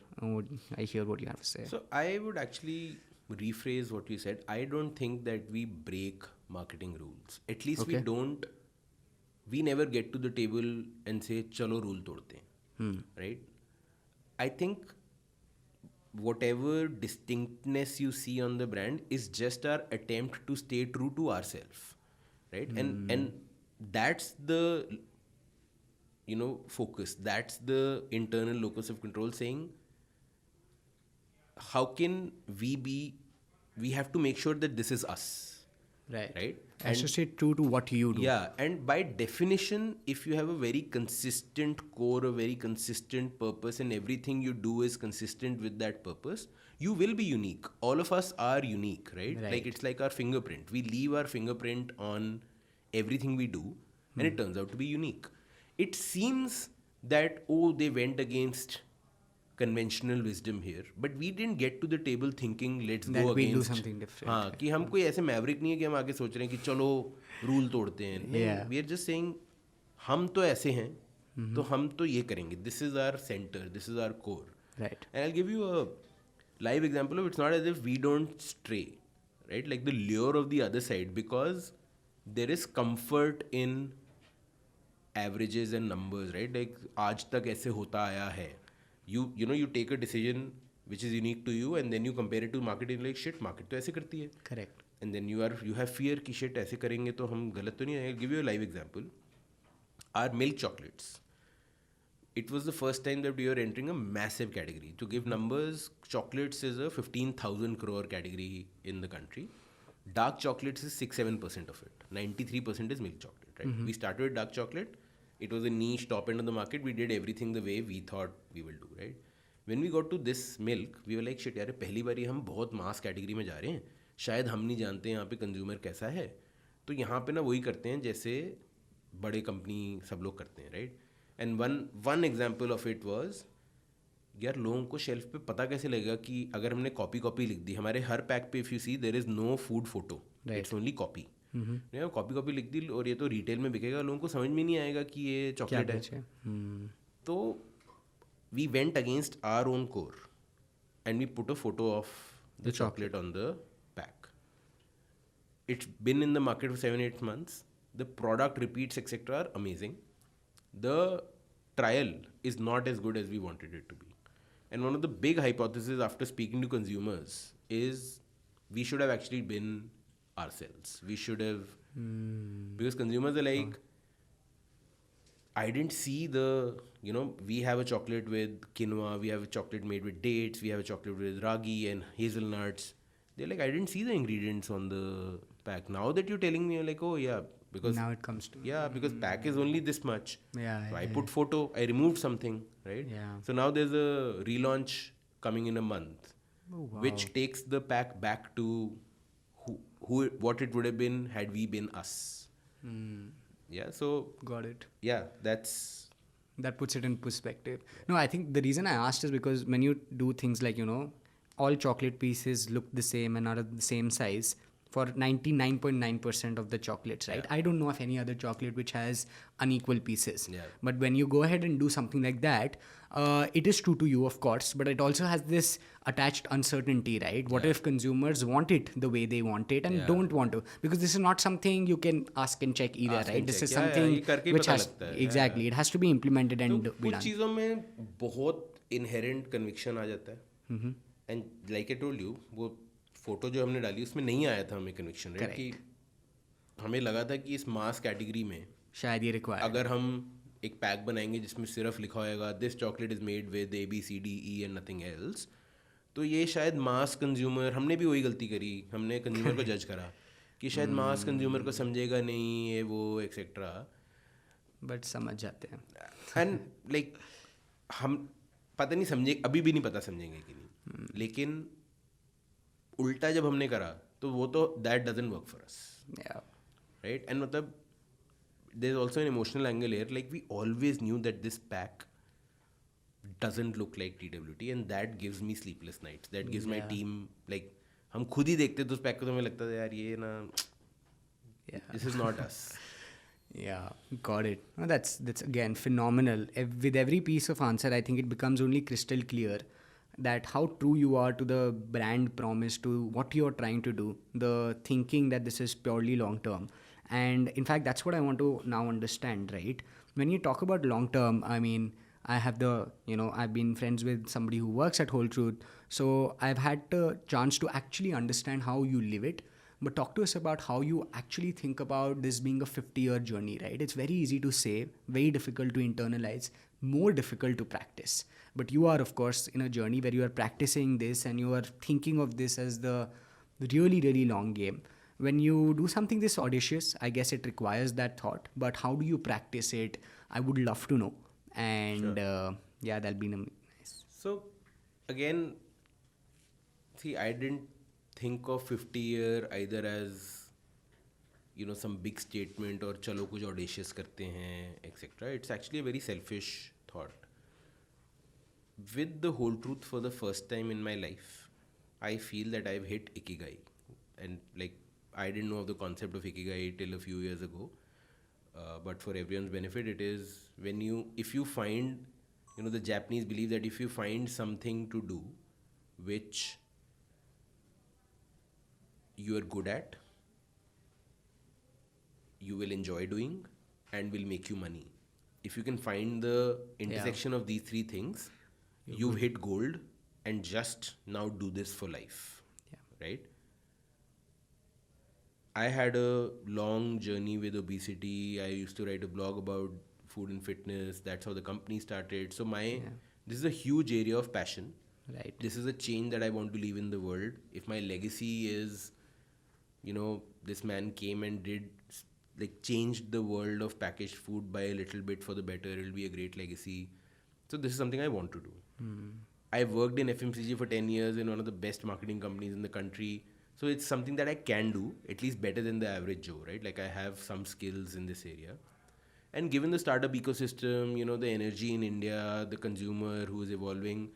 I hear what you have to say. So I would actually rephrase what you said. I don't think that we break marketing rules. At least we Okay. don't. We never get to the table and say, "Chalo rule todte." Right? I think whatever distinctness you see on the brand is just our attempt to stay true to ourselves, right? And that's the focus. That's the internal locus of control, saying how can we have to make sure that this is us, right? Associate true to what you do. Yeah, and by definition, if you have a very consistent core, a very consistent purpose, and everything you do is consistent with that purpose, you will be unique. All of us are unique, right? Right. Like it's like our fingerprint. We leave our fingerprint on everything we do, and it turns out to be unique. It seems that, they went against conventional wisdom here, but we didn't get to the table thinking let's That go we'll do against something different. हाँ कि हम कोई ऐसे Maverick नहीं है कि हम आगे सोच रहे हैं कि चलो रूल तोड़ते हैं नहीं Yeah. we are just saying हम तो ऐसे हैं तो हम तो ये करेंगे, this is our center, this is our core. Right. And I'll give you a live example of it's not as if we don't stray, right? Like the lure of the other side, because there is comfort in averages and numbers, right? Like आज तक ऐसे होता आया है. You know you take a decision which is unique to you and then you compare it to market and like shit market तो ऐसे करती है. Correct. And then you have fear कि shit ऐसे करेंगे तो हम गलत तो नहीं है. I'll give you a live example. Our milk chocolates. It was the first time that we were entering a massive category. To give numbers, chocolates is a 15,000 crore category in the country. Dark chocolates is 6-7% of it. 93% is milk chocolate, right? We started with dark chocolate. It was a niche top end of the market. We did everything the way we thought we will do, right? When we got to this milk, we were like, shit यार पहली बारी हम बहुत मास category में जा रहे हैं. शायद हम नहीं जानते यहाँ पे कंज्यूमर कैसा है. तो यहाँ पे ना वही करते हैं जैसे बड़े कंपनी सब लोग करते हैं, right? And one example of it was यार लोगों को शेल्फ पे पता कैसे लगेगा कि अगर हमने कॉपी लिख दी, हमारे हर पैक पे if you see there is no food photo, it's only copy. Copy लिख दी और ये तो रिटेल में बिकेगा, लोगों को समझ में नहीं आएगा कि ये चॉकलेट है. तो we went against our own core and we put a photo of the chocolate on the pack. It's been in the market for 7-8 months. The product repeats, etc., are amazing. The trial is not as good as we wanted it to be. And one of the big hypotheses after speaking to consumers is we should have actually been ourselves. We should have, because consumers are like, I didn't see we have a chocolate with quinoa, we have a chocolate made with dates, we have a chocolate with ragi and hazelnuts. They're like, I didn't see the ingredients on the pack. Now that you're telling me, you're like, oh yeah, because now it comes to because pack is only this much. Yeah. So I put photo, I removed something, right? Yeah. So now there's a relaunch coming in a month, which takes the pack back to what it would have been had we been us. Yeah. So Got it. yeah, That puts it in perspective. No, I think the reason I asked is because when you do things like, all chocolate pieces look the same and are the same size for 99.9% of the chocolates, right? I don't know of any other chocolate which has unequal pieces. Yeah. But when you go ahead and do something like that, it is true to you, of course, but it also has this attached uncertainty, right? What if consumers want it the way they want it and don't want to? Because this is not something you can ask and check either, Ask right? and This check. is Yeah, something ये करके ही which पता has लगता है. exactly, it has to be implemented and तो be कुछ done. चीज़ों में बहुत इनहेरेंट कन्विक्शन आ जाता है. And like I told you, वो फोटो जो हमने डाली उसमें नहीं आया था हमें कन्विक्शन, राइट? कि हमें लगा था कि इस मास कैटेगरी में शायद ये रिक्वायर्ड, अगर हम एक पैक बनाएंगे जिसमें सिर्फ लिखा होएगा this chocolate is made with ABCDE and nothing else, तो ये शायद मास कंज्यूमर, हमने भी वही गलती करी, हमने कंज्यूमर को जज करा कि शायद मास कंज्यूमर को समझेगा नहीं ये वो एक्सेट्रा, बट समझ जाते हैं. एंड लाइक हम पता नहीं समझे, अभी भी नहीं पता समझेंगे कि नहीं. लेकिन उल्टा जब हमने करा तो वो तो that doesn't work for us, Yeah. Right? And मतलब there is also an emotional angle here, like we always knew that this pack doesn't look like TWT and that gives me sleepless nights, that gives my team, like हम खुद ही देखते तो उस pack को तो हमें लगता था यार ये ना, this is not us. Yeah, got it. No, that's again phenomenal. With every piece of answer, I think it becomes only crystal clear that how true you are to the brand promise, to what you are trying to do, the thinking that this is purely long term. And in fact, that's what I want to now understand, right? When you talk about long term, I mean, I have I've been friends with somebody who works at Whole Truth. So I've had the chance to actually understand how you live it. But talk to us about how you actually think about this being a 50-year journey, right? It's very easy to say, very difficult to internalize, more difficult to practice. But you are, of course, in a journey where you are practicing this and you are thinking of this as the really, really long game. When you do something this audacious, I guess it requires that thought. But how do you practice it? I would love to know. And yeah, that'll be nice. So again, see, I didn't think of 50-year either as some big statement or चलो कुछ audacious करते हैं etc. It's actually a very selfish thought. with the whole truth for the first time in my life, I feel that I've hit Ikigai. And like, I didn't know of the concept of Ikigai till a few years ago. But for everyone's benefit, it is if you find, the Japanese believe that if you find something to do which you are good at, you will enjoy doing, and will make you money. If you can find the intersection of these three things, you've hit gold, and just now do this for life. Yeah. Right? I had a long journey with obesity. I used to write a blog about food and fitness. That's how the company started. So this is a huge area of passion. Right. This is a change that I want to leave in the world. If my legacy is, this man came and did changed the world of packaged food by a little bit for the better, it'll be a great legacy. So this is something I want to do. I worked in FMCG for 10 years in one of the best marketing companies in the country. So it's something that I can do, at least better than the average Joe, right? Like, I have some skills in this area. And given the startup ecosystem, the energy in India, the consumer who is evolving,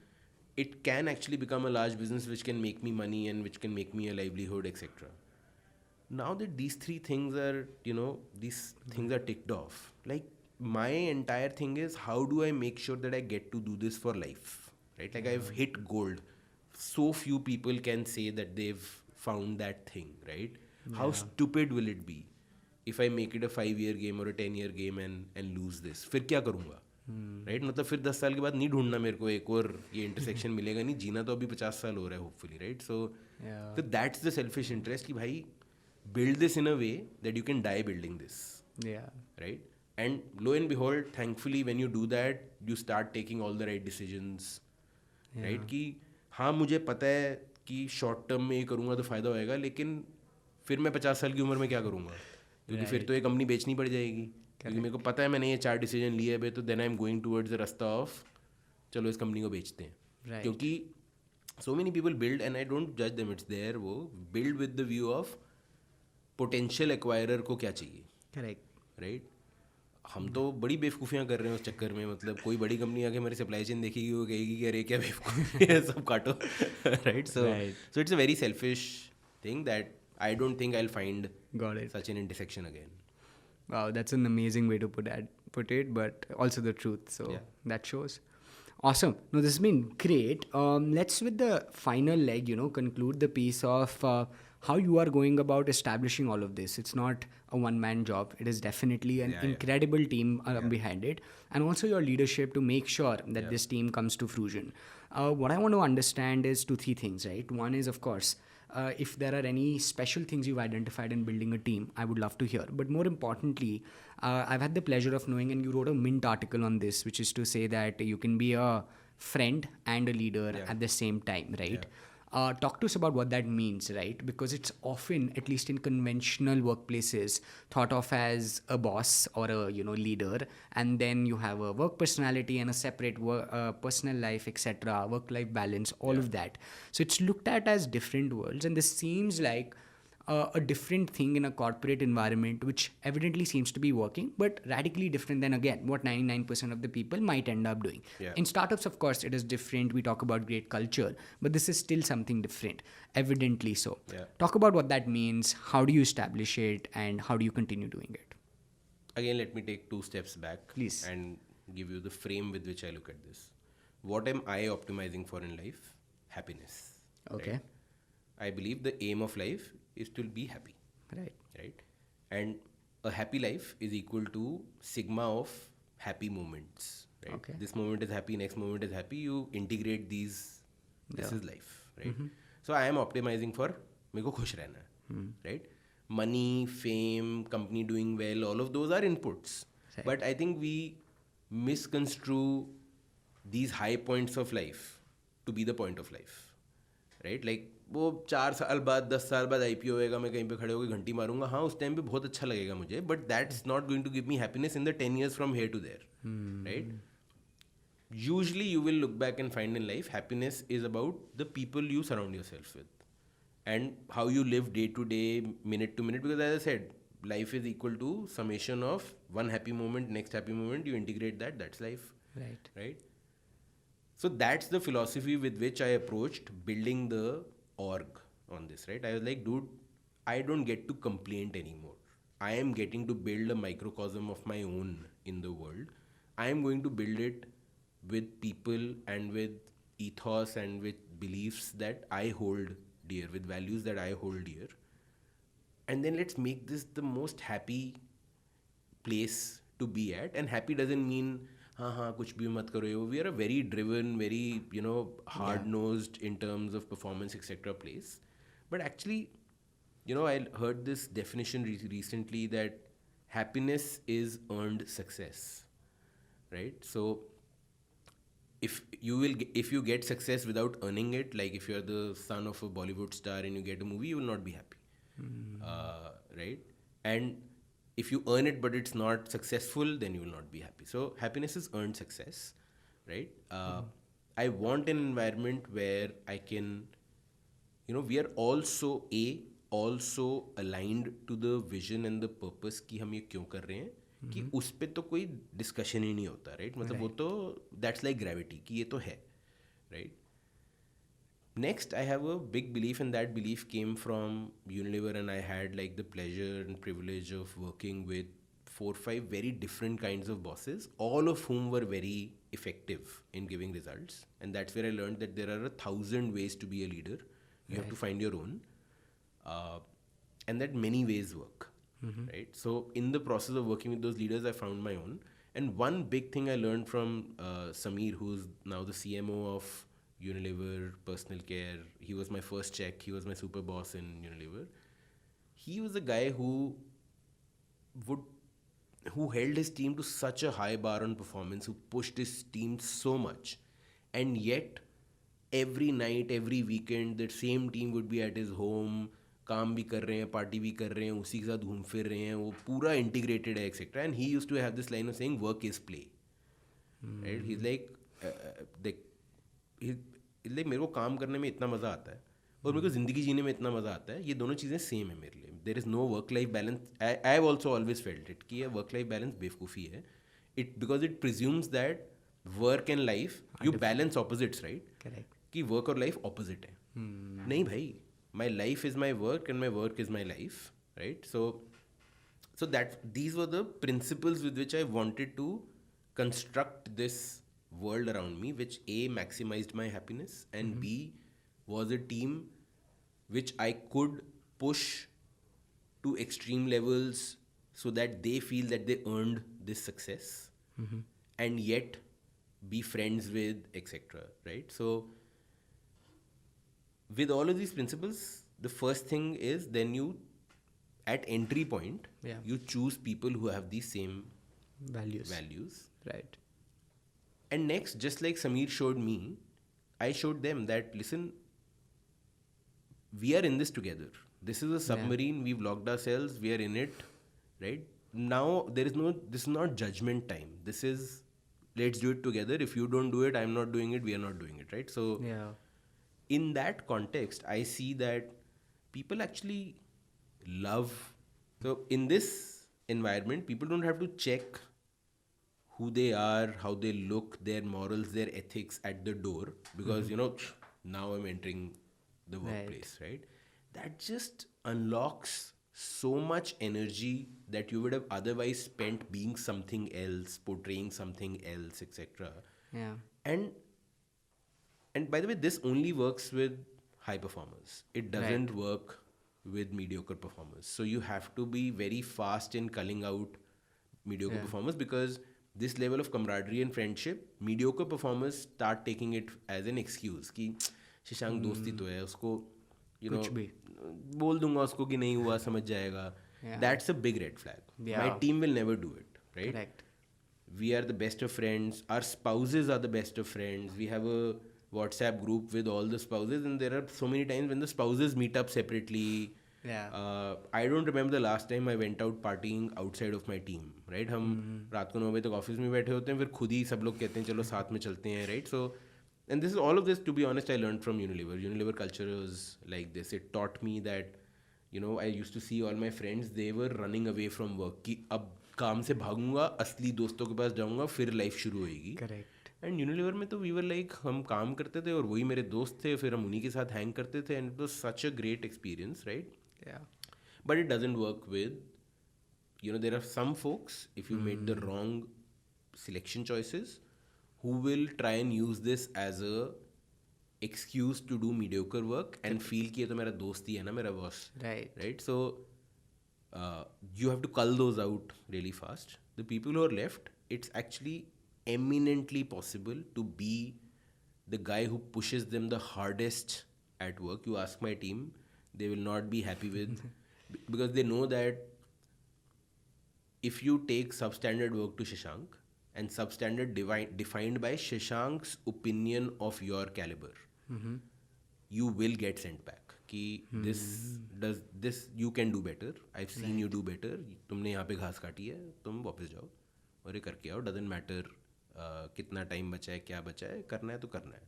it can actually become a large business which can make me money and which can make me a livelihood, etc. Now that these three things are, these things are ticked off, like, my entire thing is, how do I make sure that I get to do this for life, right? Like, I've hit gold. So few people can say that they've found that thing, right? How stupid will it be if I make it a 5-year game or a 10-year game and lose this? फिर क्या करूँगा? Right? मतलब फिर 10 साल के बाद नहीं ढूंढना मेरे को एक और ये intersection मिलेगा नहीं, जीना तो अभी 50 साल हो रहा है hopefully, right? So that's the selfish interest कि भाई, build this in a way that you can die building this. Yeah. Right? And lo and behold, thankfully, when you do that, you start taking all the right decisions. Right? कि हाँ, मुझे पता है कि short term में ये करूँगा तो फ़ायदा होएगा, लेकिन फिर मैं 50 साल की उम्र में क्या करूँगा? क्योंकि फिर तो ये कंपनी बेचनी पड़ जाएगी. क्योंकि मेरे को पता है मैंने ये 4 डिसीजन लिए हैं, तो then I am going towards the रास्ता ऑफ चलो इस कंपनी को बेचते हैं. क्योंकि so many people build, and I don't judge them, it's there, वो build with the view of potential acquirer को क्या चाहिए. करेक्ट. राइट? हम तो बड़ी बेवकूफ़ियाँ कर रहे हैं उस चक्कर में. मतलब कोई बड़ी कंपनी आके हमारी सप्लाई चेन देखेगी, वो कहेगी कि अरे क्या बेवकूफ़ी है, सब काटो. Right? So it's a very selfish thing that I don't think I will find such an intersection again. Wow, that's an amazing way to put it, but also the truth. So that shows. Awesome. No, this has been great. Let's, with the final leg, conclude the piece of how you are going about establishing all of this. It's not a one-man job. It is definitely an incredible team behind it, and also your leadership to make sure that this team comes to fruition. What I want to understand is 2-3 things, right? One is, of course, if there are any special things you've identified in building a team, I would love to hear. But more importantly, I've had the pleasure of knowing, and you wrote a Mint article on this, which is to say that you can be a friend and a leader at the same time, right? Talk to us about what that means, right? Because it's often, at least in conventional workplaces, thought of as a boss or a leader, and then you have a work personality and a separate personal life, etc., work-life balance, all of that. So it's looked at as different worlds, and this seems like a different thing in a corporate environment, which evidently seems to be working, but radically different than, again, what 99% of the people might end up doing. In startups, of course, it is different. We talk about great culture, but this is still something different, evidently so. Talk about what that means. How do you establish it, and how do you continue doing it? Again, let me take 2 steps back, please, and give you the frame with which I look at this. What am I optimizing for in life? Happiness. Okay. Right? I believe the aim of life is to be happy. Right? And a happy life is equal to sigma of happy moments. Right? Okay. This moment is happy, next moment is happy. You integrate these. This is life. Right? So I am optimizing for मेरे को खुश रहना है. Right? Money, fame, company doing well, all of those are inputs. But I think we misconstrue these high points of life to be the point of life. Right? Like, वो 4 साल बाद 10 साल बाद IPO होएगा, मैं कहीं पे खड़े होकर घंटी मारूंगा, हाँ उस टाइम पे बहुत अच्छा लगेगा मुझे, but that's not going to give me happiness in the 10 years from here to there. Right? Usually you will look back and find in life, happiness is about the people you surround yourself with and how you live day to day, minute to minute, because as I said, life is equal to summation of one happy moment, next happy moment, you integrate that, that's life. Right? So that's the philosophy with which I approached building the org on this, right? I was like, dude, I don't get to complain anymore. I am getting to build a microcosm of my own in the world. I am going to build it with people and with ethos and with beliefs that I hold dear, with values that I hold dear. And then let's make this the most happy place to be at. And happy doesn't mean हाँ कुछ भी मत करो ये वो. We are a very driven, very hard nosed in terms of performance etc. place. But actually, I heard this definition recently that happiness is earned success, right? So if you get success without earning it, like if you're the son of a Bollywood star and you get a movie, you will not be happy, right? And if you earn it but it's not successful, then you will not be happy. So happiness is earned success, right? I want an environment where I can, we are also aligned to the vision and the purpose कि हम ये क्यों कर रहे हैं, कि उस पे तो कोई डिस्कशन ही नहीं होता, राइट? मतलब वो तो दैट्स लाइक ग्रेविटी कि ये तो है, right? Next, I have a big belief, and that belief came from Unilever, and I had like the pleasure and privilege of working with 4-5 very different kinds of bosses, all of whom were very effective in giving results. And that's where I learned that there are 1,000 ways to be a leader. You have to find your own, and that many ways work, right? So in the process of working with those leaders, I found my own. And one big thing I learned from Sameer, who's now the CMO of Unilever Personal Care. He was my first check. He was my super boss in Unilever. He was a guy who held his team to such a high bar on performance, who pushed his team so much, and yet every night, every weekend, that same team would be at his home, काम भी कर रहे हैं, party भी कर रहे हैं, उसी के साथ घूम फिर रहे हैं, वो पूरा integrated है etc. And he used to have this line of saying work is play, right? He's like मेरे को काम करने में इतना मज़ा आता है और मेरे को ज़िंदगी जीने में इतना मज़ा आता है, ये दोनों चीज़ें सेम है मेरे लिए. There is no work life balance. I have also always felt it कि ये वर्क लाइफ बैलेंस बेवकूफ़ी है. Because it presumes that work and life you balance opposites, right? Correct. कि वर्क और लाइफ ऑपोजिट है. नहीं भाई, my life is my work and my work is my life, right? So that these were the principles with which I wanted to construct this world around me, which A, maximized my happiness, and B, was a team which I could push to extreme levels so that they feel that they earned this success, and yet be friends with etc. Right? So with all of these principles, the first thing is then you at entry point you choose people who have these same values. Right. And next, just like Sameer showed me, I showed them that, listen, we are in this together. This is a submarine. We've locked ourselves. We are in it, right? Now, this is not judgment time. This is, let's do it together. If you don't do it, I'm not doing it. We are not doing it, right? So, in that context, I see that people actually love. So, in this environment, people don't have to check who they are, how they look, their morals, their ethics at the door, because now I'm entering the workplace, right? That just unlocks so much energy that you would have otherwise spent being something else, portraying something else, etc. Yeah. And by the way, this only works with high performers. It doesn't work with mediocre performers. So you have to be very fast in culling out mediocre performers, because this level of camaraderie and friendship, mediocre performers start taking it as an excuse कि शशांक दोस्ती तो है, उसको बोल दूंगा उसको कि नहीं हुआ, समझ जाएगा. That's a big red flag. My team will never do it, right? Correct. We are the best of friends. Our spouses are the best of friends. We have a WhatsApp group with all the spouses, and there are so many times when the spouses meet up separately. I don't remember the last time I went out partying outside of my team, right? हम रात को 9 बजे तक office में बैठे होते हैं, फिर खुद ही सब लोग कहते हैं चलो साथ में चलते हैं, right? So, and this is all of this, to be honest, I learned from Unilever. Unilever culture was like this. It taught me that, I used to see all my friends, they were running away from work कि अब काम से भागूंगा, असली दोस्तों के पास जाऊंगा, फिर life शुरू होएगी. Correct. एंड यूनिलीवर में तो वी वर लाइक हम काम करते थे और वही मेरे दोस्त थे, फिर हम उन्हीं के साथ हैंग करते थे, and it was such a great experience, right? Yeah. But it doesn't work with, there are some folks, if you made the wrong selection choices, who will try and use this as a excuse to do mediocre work and feel कि ये तो मेरा दोस्त ही है ना, मेरा boss, Right. right? So you have to cull those out really fast. The people who are left, it's actually eminently possible to be the guy who pushes them the hardest at work. You ask my team, they will not be happy with because they know that if you take substandard work to Shashank and substandard defined by Shashank's opinion of your caliber, you will get sent back कि this you can do better, I've seen you do better, तुमने यहाँ पे घास काटी है, तुम वापस जाओ और ये करके आओ, doesn't matter कितना टाइम बचा है, क्या बचा है, करना है तो करना है,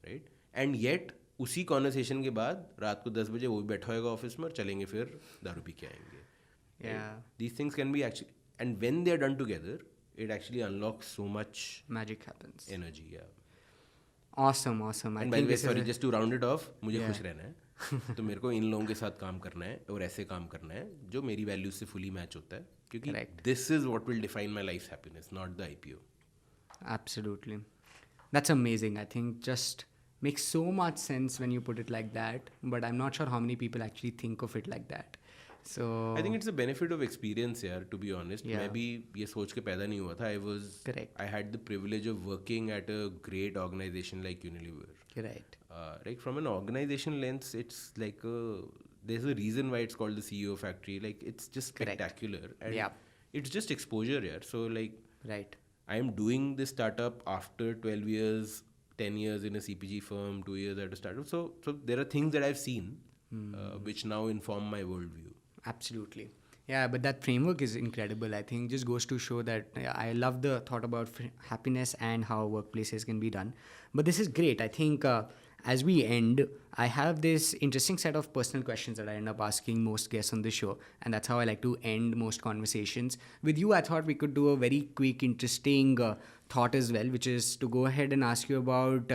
राइट? एंड येट उसी कॉन्वर्सेशन के बाद रात को 10 बजे वो भी बैठा होगा ऑफिस में और चलेंगे फिर दारू पी के आएंगे. Yeah. These things can be actually, and when they are done together, it actually unlocks so much Magic happens. energy. Yeah. Awesome. And by the way, sorry, just to round it off, मुझे खुश रहना है, तो मेरे को इन लोगों के साथ काम करना है और ऐसे काम करना है जो मेरी वैल्यूज से फुली मैच होता है, क्योंकि this is what will define my life's happiness, not the IPO. Absolutely. That's amazing. I think just makes so much sense when you put it like that, but I'm not sure how many people actually think of it like that. So I think it's a benefit of experience, यार, to be honest. Yeah. मैं भी ये सोच के पैदा नहीं हुआ था. Correct. I had the privilege of working at a great organization like Unilever. Right. Like from an organization lens, it's like there's a reason why it's called the CEO factory. Like it's just Correct. spectacular. And Yeah. it's just exposure, yeah. So like Right. I am doing this startup after 12 years, 10 years in a CPG firm, 2 years at a startup. So there are things that I've seen which now inform my worldview. Absolutely. Yeah, but that framework is incredible. I think just goes to show that I love the thought about happiness and how workplaces can be done. But this is great. I think as we end, I have this interesting set of personal questions that I end up asking most guests on the show. And that's how I like to end most conversations. With you, I thought we could do a very quick, interesting thought as well, which is to go ahead and ask you about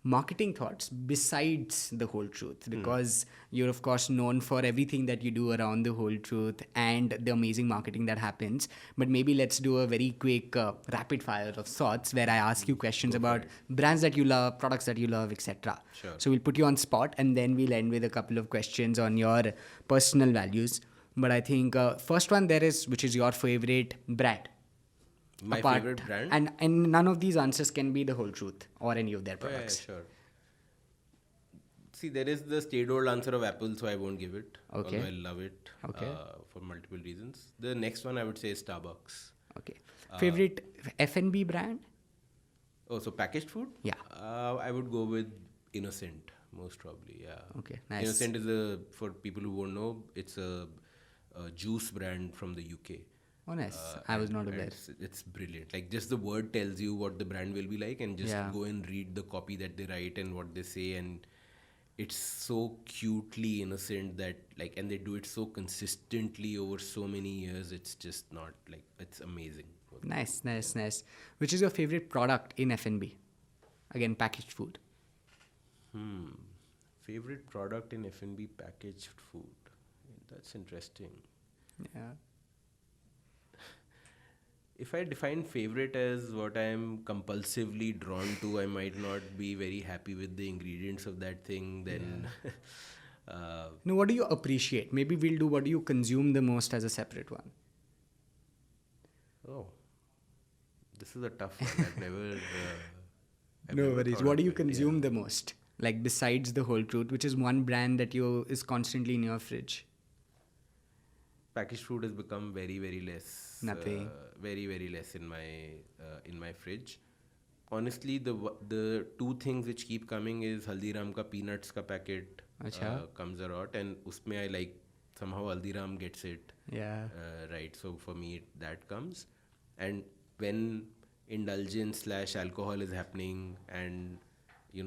marketing thoughts besides the whole truth, because you're of course known for everything that you do around the whole truth and the amazing marketing that happens. But maybe let's do a very quick rapid fire of sorts where I ask you questions about brands that you love, products that you love, etc. Sure. So we'll put you on spot and then we'll end with a couple of questions on your personal values. But I think first one there is, which is your favorite brand. My favorite brand? And none of these answers can be the whole truth or any of their products. Yeah, sure. See, there is the stale-old answer of Apple, so I won't give it. Okay. Although I love it for multiple reasons. The next one I would say is Starbucks. Okay. Favorite F&B brand? Oh, so packaged food? Yeah. I would go with Innocent, most probably, yeah. Okay, nice. Innocent is for people who won't know, it's a juice brand from the UK. Oh, nice. I was not aware. It's brilliant. Like, just the word tells you what the brand will be like, and just go and read the copy that they write and what they say, and it's so cutely innocent that, like, and they do it so consistently over so many years. It's just not, like, it's amazing. Nice. Which is your favorite product in F&B? Again, packaged food. Favorite product in F&B packaged food? That's interesting. Yeah. If I define favorite as what I am compulsively drawn to, I might not be very happy with the ingredients of that thing. Then, No, what do you appreciate? Maybe we'll do what do you consume the most as a separate one. Oh, this is a tough one. I've never. I've No never worries. thought What of do you it, consume the most? Like besides the whole truth, which is one brand that is constantly in your fridge. Packaged food has become very, very less. Nothing. Very, very less in my fridge. Honestly, the two things which keep coming is Haldiram ka peanuts ka packet comes a lot, and usme I like somehow Haldiram gets it. Yeah. Right. So for me that comes, and when indulgence / alcohol is happening, and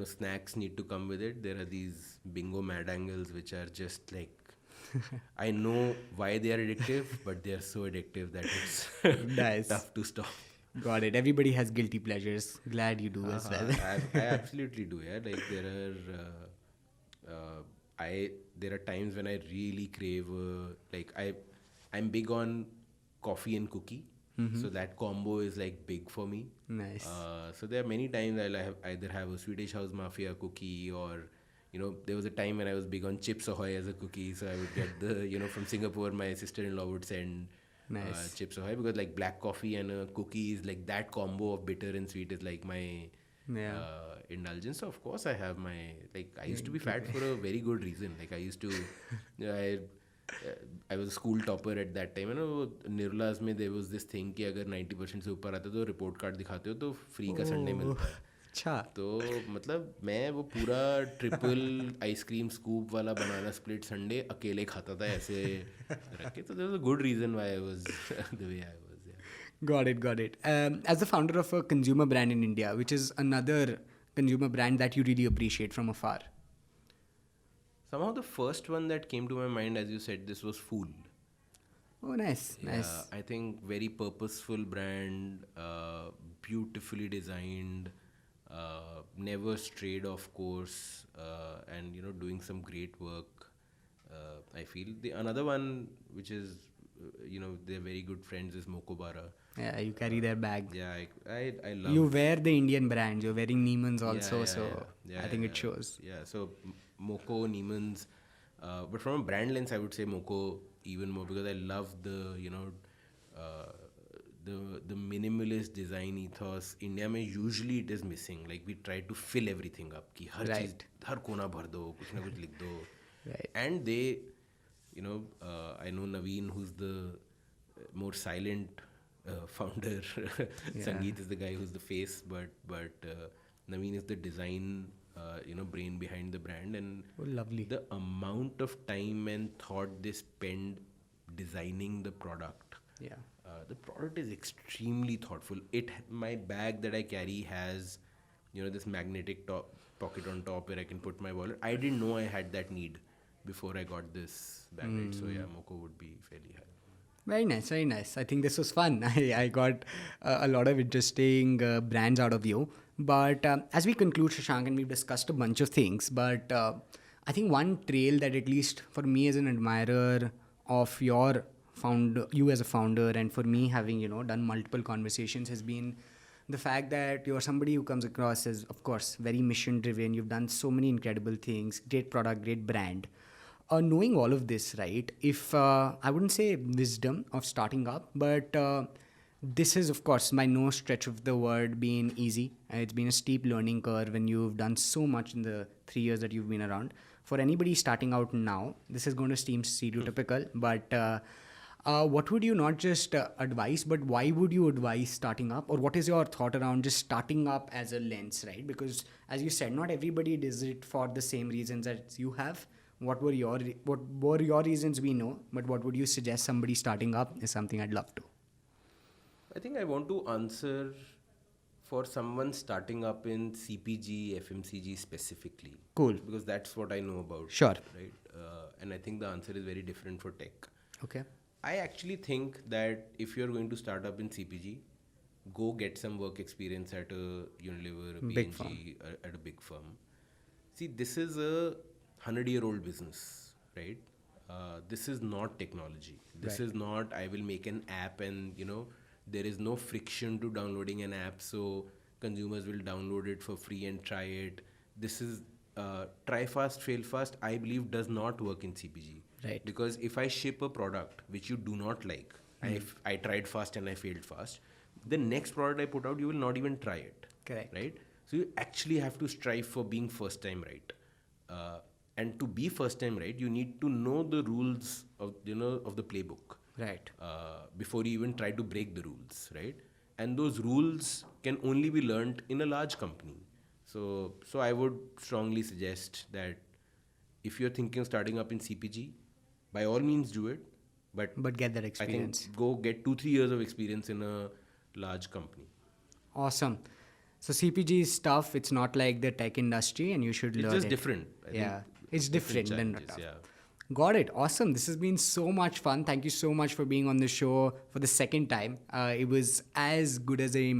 snacks need to come with it, there are these bingo mad angles which are just like. I know why they are addictive, but they are so addictive that it's Nice. tough to stop. Got it. Everybody has guilty pleasures. Glad you do as well. I absolutely do. Yeah, like I there are times when I really crave. I'm big on coffee and cookie, so that combo is like big for me. Nice. So there are many times either have a Swedish House Mafia cookie, or there was a time when I was big on Chips Ahoy as a cookie, so I would get the from Singapore. My sister-in-law would send Nice. Chips Ahoy, because like black coffee and a cookie is like that combo of bitter and sweet is like my Yeah. indulgence. So of course I have my, like, I used to be fat for a very good reason. Like I used to, I was a school topper at that time. Nirlas में there was this thing कि अगर 90% से ऊपर आता है तो report card दिखाते हो तो free का संडे मिलता है. अच्छा. तो मतलब मैं वो पूरा ट्रिपल आइसक्रीम स्कूप वाला बनाना स्प्लिट संडे अकेले खाता था ऐसे रख के. तो there was a good reason why I was the way I was. Got it, got it. As the founder of a consumer brand in India, which is another consumer brand that you really appreciate from afar? Somehow the first one that came to my mind, as you said, this was Fool. Oh, nice, nice. I think very purposeful brand, beautifully designed, never strayed off course, and doing some great work. I feel another one which is they're very good friends is Mokobara. Yeah, you carry their bag. Yeah, I love. You wear the Indian brands. You're wearing Neiman's also, yeah, I think it shows. Yeah, so Moko, Neiman's, but from a brand lens, I would say Moko even more, because I love the the minimalist design ethos. India mein usually it is missing. Like we try to fill everything up. कि हर Right. चीज हर कोना भर दो, कुछ ना कुछ लिख दो. Right. And they, I know Naveen, who's the more silent founder. Sangeet is the guy who's the face, but Naveen is the design, brain behind the brand, and Oh, lovely. the amount of time and thought they spend designing the product. Yeah. The product is extremely thoughtful. My bag that I carry has, this magnetic pocket on top where I can put my wallet. I didn't know I had that need before I got this bag, right? So yeah, Moko would be fairly high. Very nice, very nice. I think this was fun. I got a lot of interesting brands out of you. But as we conclude, Shashank, and we've discussed a bunch of things, but I think one trail that, at least for me as an admirer of you as a founder, and for me having done multiple conversations, has been the fact that you're somebody who comes across as, of course, very mission driven. You've done so many incredible things, great product, great brand. Knowing all of this, right, if I wouldn't say wisdom of starting up, but this is, of course, by no stretch of the word been easy. It's been a steep learning curve, and you've done so much in the 3 years that you've been around. For anybody starting out now, this is going to seem stereotypical, but what would you not just advise, but why would you advise starting up? Or what is your thought around just starting up as a lens, right? Because as you said, not everybody does it for the same reasons as you have. What were your reasons, we know, but what would you suggest somebody starting up is something I'd love to. I think I want to answer for someone starting up in CPG, FMCG specifically. Cool. Because that's what I know about. Sure. Right? And I think the answer is very different for tech. Okay. I actually think that if you're going to start up in CPG, go get some work experience at a Unilever, a Big P&G, at a big firm. See, this is a 100-year-old business, right? This is not technology. This Right. is not, I will make an app and, there is no friction to downloading an app, so consumers will download it for free and try it. This is try fast, fail fast, I believe does not work in CPG. Right. Because if I ship a product which you do not like, I tried fast and I failed fast, the next product I put out, you will not even try it. Correct. Right? So you actually have to strive for being first time right. And to be first time right, you need to know the rules of the playbook. Right. Before you even try to break the rules, right? And those rules can only be learned in a large company. So I would strongly suggest that if you're thinking of starting up in CPG, by all means do it. But get that experience. I think go get 2-3 years of experience in a large company. Awesome. So CPG is tough. It's not like the tech industry, and you should learn it. It's just different. I Yeah. think It's different than challenges, tough. yeah. Got it. Awesome. This has been so much fun. Thank you so much for being on the show for the second time. It was as good as I imagined.